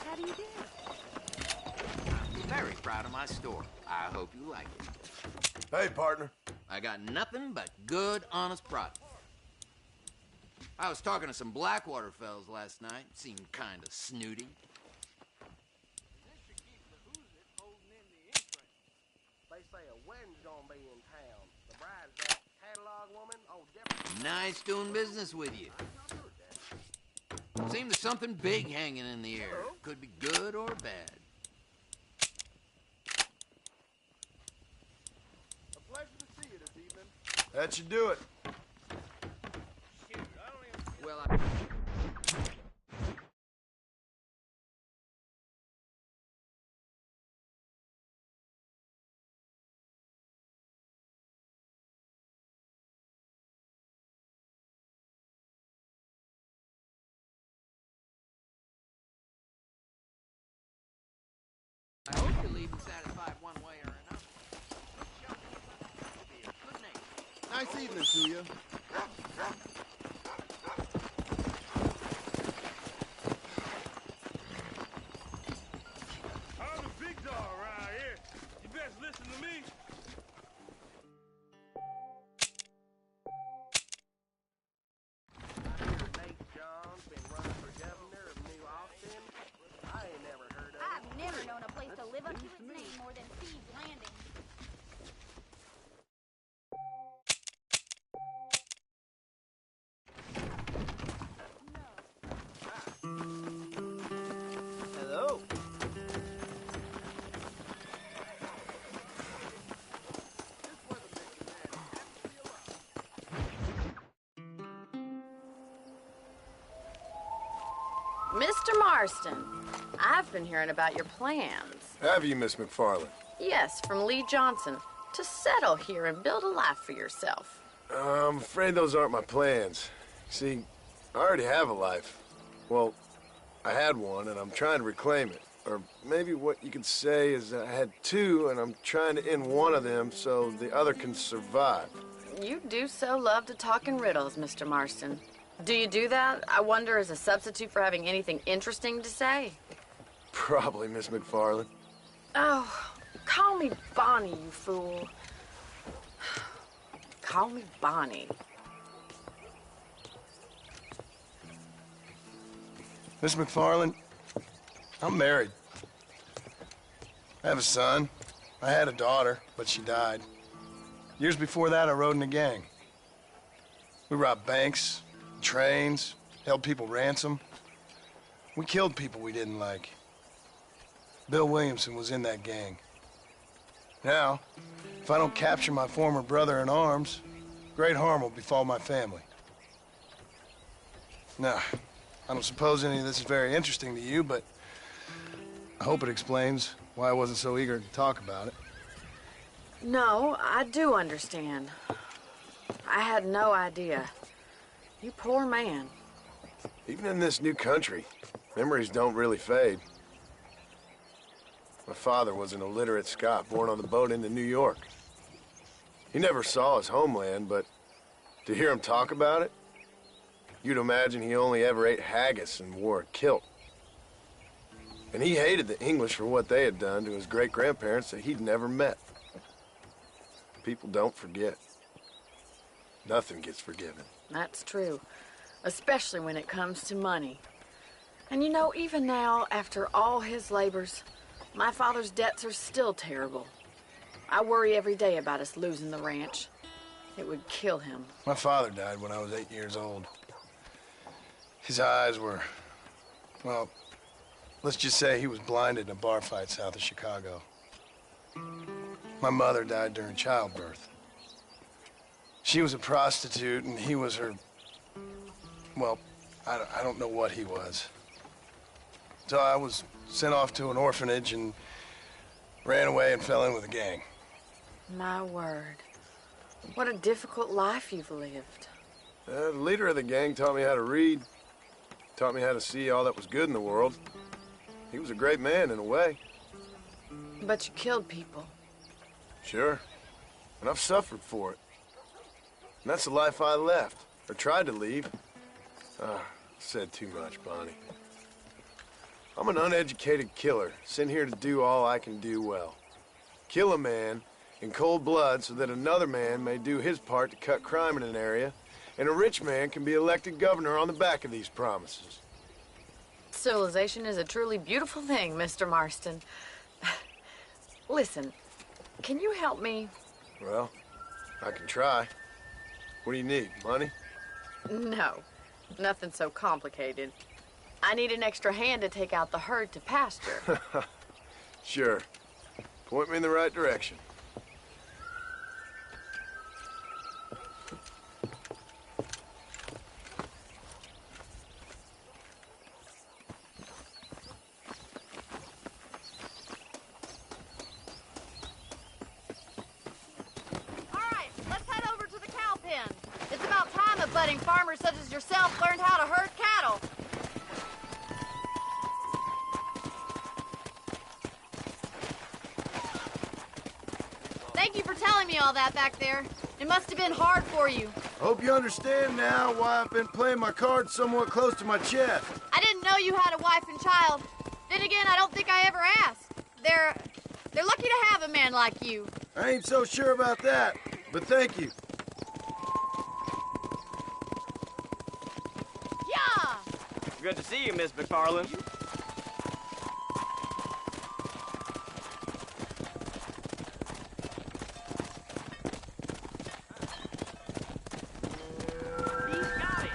How do you do? I'm very proud of my store. I hope you like it. Hey, partner. I got nothing but good, honest product. I was talking to some Blackwater fellas last night. Seemed kind of snooty. They say a wedding's gonna be in town. The bride's that catalog woman. Oh, Jefferson. Nice doing business with you. Seems there's something big hanging in the air. Could be good or bad. A pleasure to see you this evening. That should do it. Well, I hope you'll leave them satisfied one way or another. Be a good name. Nice evening to you. I'm the big dog around here. You best listen to me. I hear Nate John's been running for governor of New Austin. I ain't never heard of I've never known a place to live up to its name more than Steve's Landing. Hello. Mr. Marston, I've been hearing about your plans. Have you, Miss McFarland? Yes, from Lee Johnson, to settle here and build a life for yourself. I'm afraid those aren't my plans. See, I already have a life. Well, I had one, and I'm trying to reclaim it. Or maybe what you could say is that I had two, and I'm trying to end one of them so the other can survive. You do so love to talk in riddles, Mr. Marston. Do you do that, I wonder, as a substitute for having anything interesting to say? Probably, Miss McFarland. Oh, call me Bonnie, you fool. Call me Bonnie. Miss McFarland, I'm married. I have a son. I had a daughter, but she died. Years before that, I rode in a gang. We robbed banks, trains, held people ransom. We killed people we didn't like. Bill Williamson was in that gang. Now, if I don't capture my former brother in arms, great harm will befall my family. Now, I don't suppose any of this is very interesting to you, but I hope it explains why I wasn't so eager to talk about it. No, I do understand. I had no idea. You poor man. Even in this new country, memories don't really fade. My father was an illiterate Scot born on the boat into New York. He never saw his homeland, but to hear him talk about it, you'd imagine he only ever ate haggis and wore a kilt. And he hated the English for what they had done to his great-grandparents that he'd never met. People don't forget. Nothing gets forgiven. That's true, especially when it comes to money. And you know, even now, after all his labors, my father's debts are still terrible. I worry every day about us losing the ranch. It would kill him. My father died when I was 8 years old. His eyes were, well, let's just say he was blinded in a bar fight south of Chicago. My mother died during childbirth. She was a prostitute and he was her, well, I don't know what he was. So I was sent off to an orphanage and ran away and fell in with a gang. My word. What a difficult life you've lived. The leader of the gang taught me how to read, taught me how to see all that was good in the world. He was a great man in a way. But you killed people. Sure. And I've suffered for it. And that's the life I left, or tried to leave. Said too much, Bonnie. I'm an uneducated killer, sent here to do all I can do well. Kill a man in cold blood so that another man may do his part to cut crime in an area, and a rich man can be elected governor on the back of these promises. Civilization is a truly beautiful thing, Mr. Marston. Listen, can you help me? Well, I can try. What do you need, money? No, nothing so complicated. I need an extra hand to take out the herd to pasture. Sure. Point me in the right direction. Budding farmers such as yourself learned how to herd cattle. Thank you for telling me all that back there. It must have been hard for you. I hope you understand now why I've been playing my cards somewhat close to my chest. I didn't know you had a wife and child. Then again, I don't think I ever asked. They're lucky to have a man like you. I ain't so sure about that, but thank you. Good to see you, Miss McFarland. He's got it.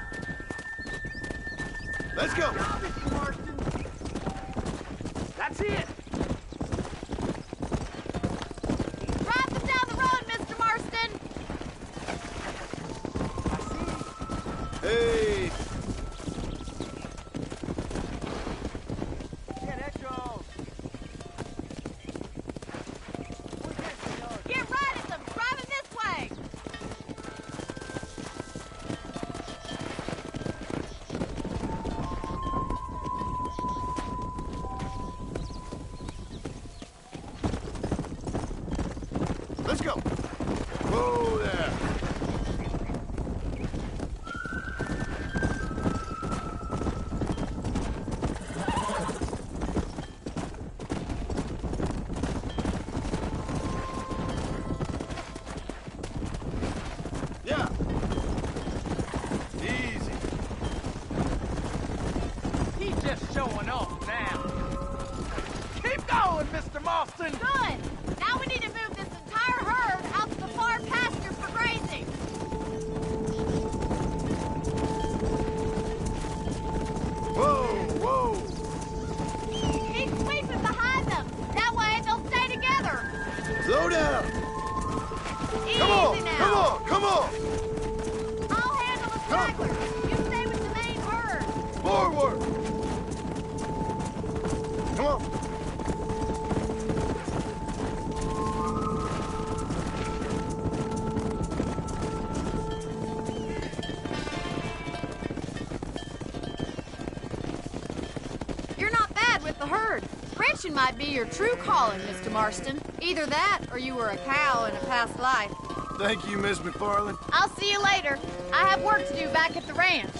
Let's go. Mr. Marston. That's it. Drive them down the road, Mr. Marston. Hey. Let's go. Whoa there. Yeah. Easy. He's just showing off now. Keep going, Mr. Marston. Good. Now we need to move this entire herd out to the far pasture for grazing. Whoa. Keep sweeping behind them. That way they'll stay together. Slow down. Easy now. Come on. I'll handle the stragglers. You stay with the main herd. Forward. Come on. You're not bad with the herd. Ranching might be your true calling, Mr. Marston. Either that, or you were a cow in a past life. Thank you, Miss McFarland. I'll see you later. I have work to do back at the ranch.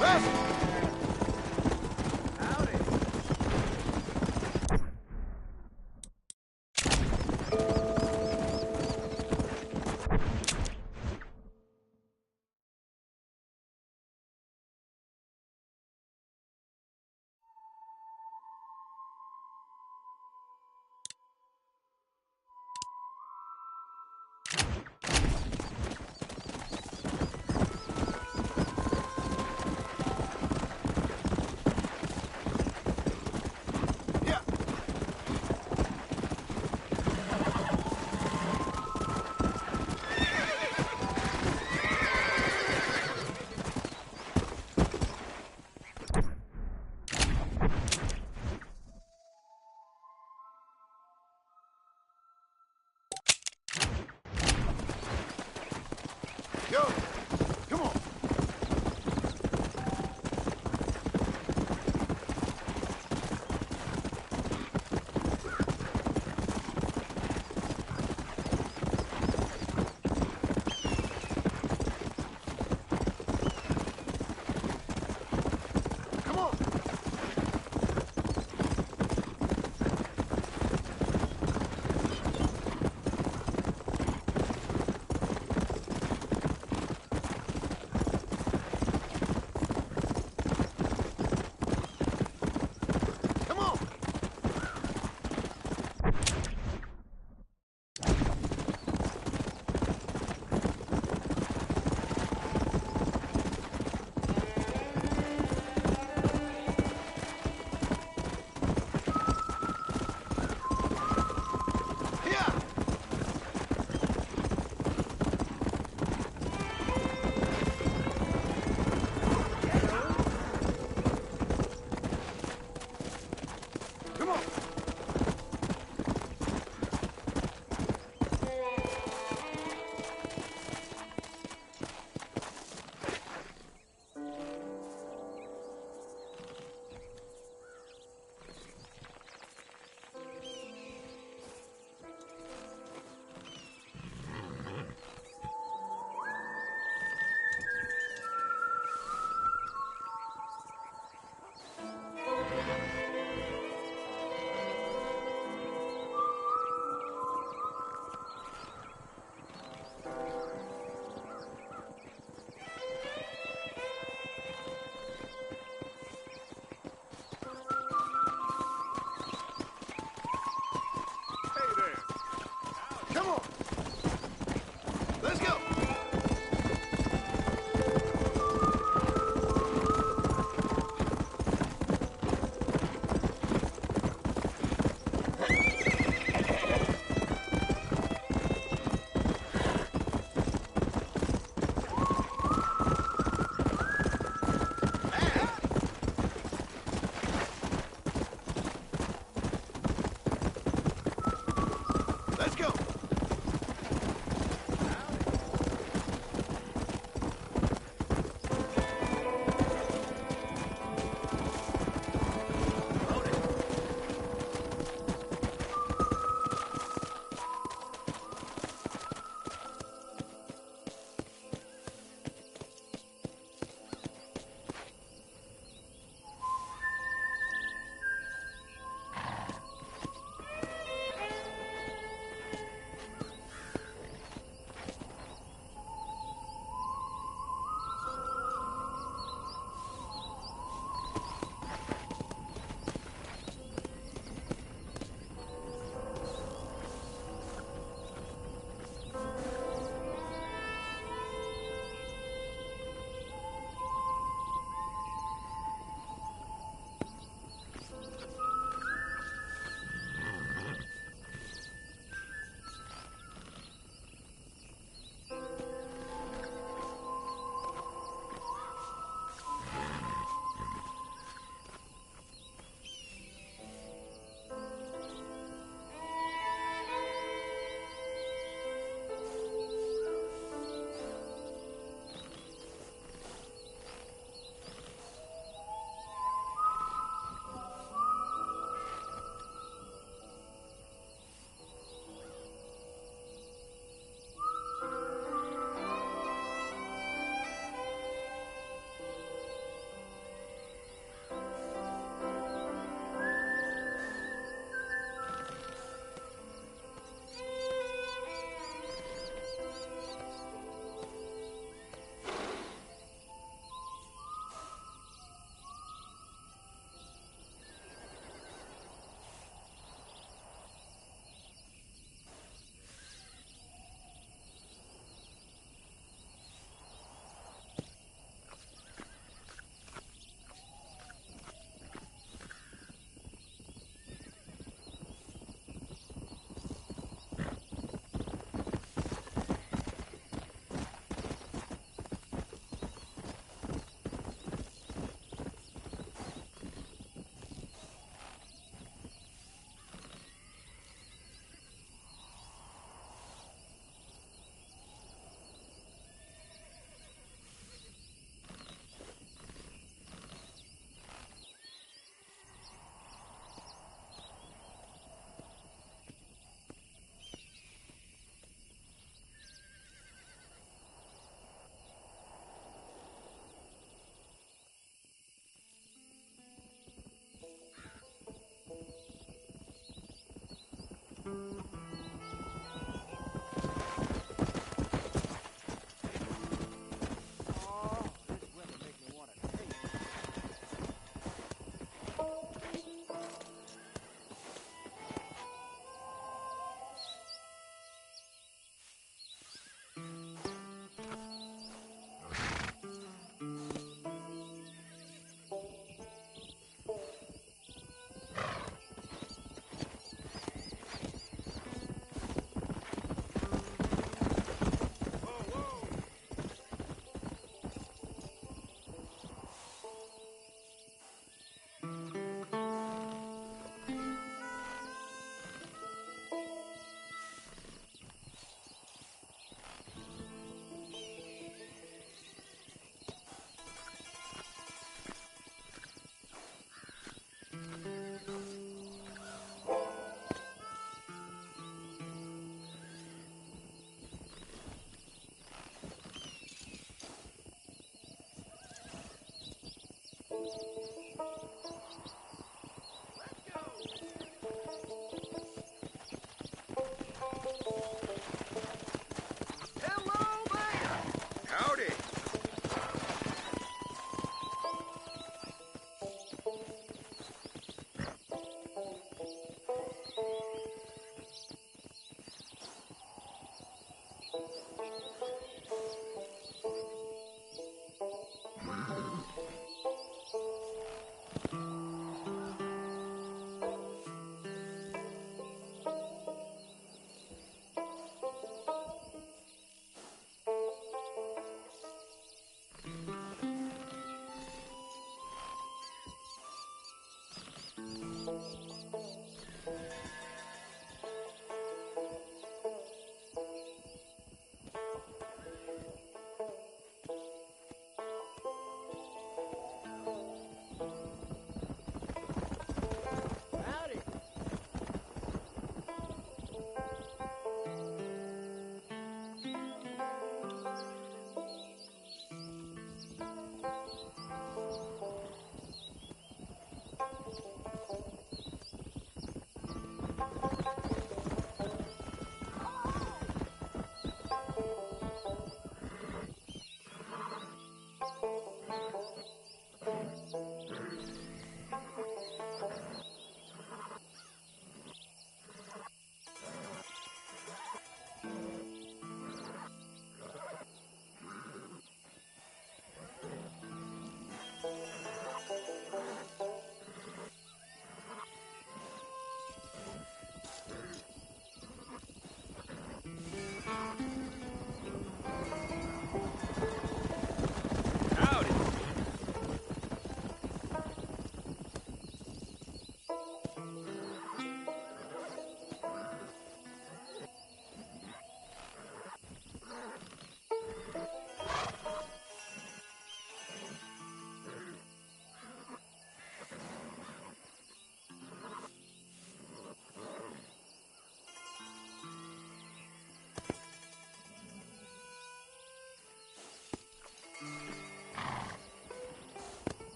Master! Let's go.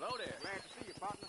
Hello there. Glad to see you, partner.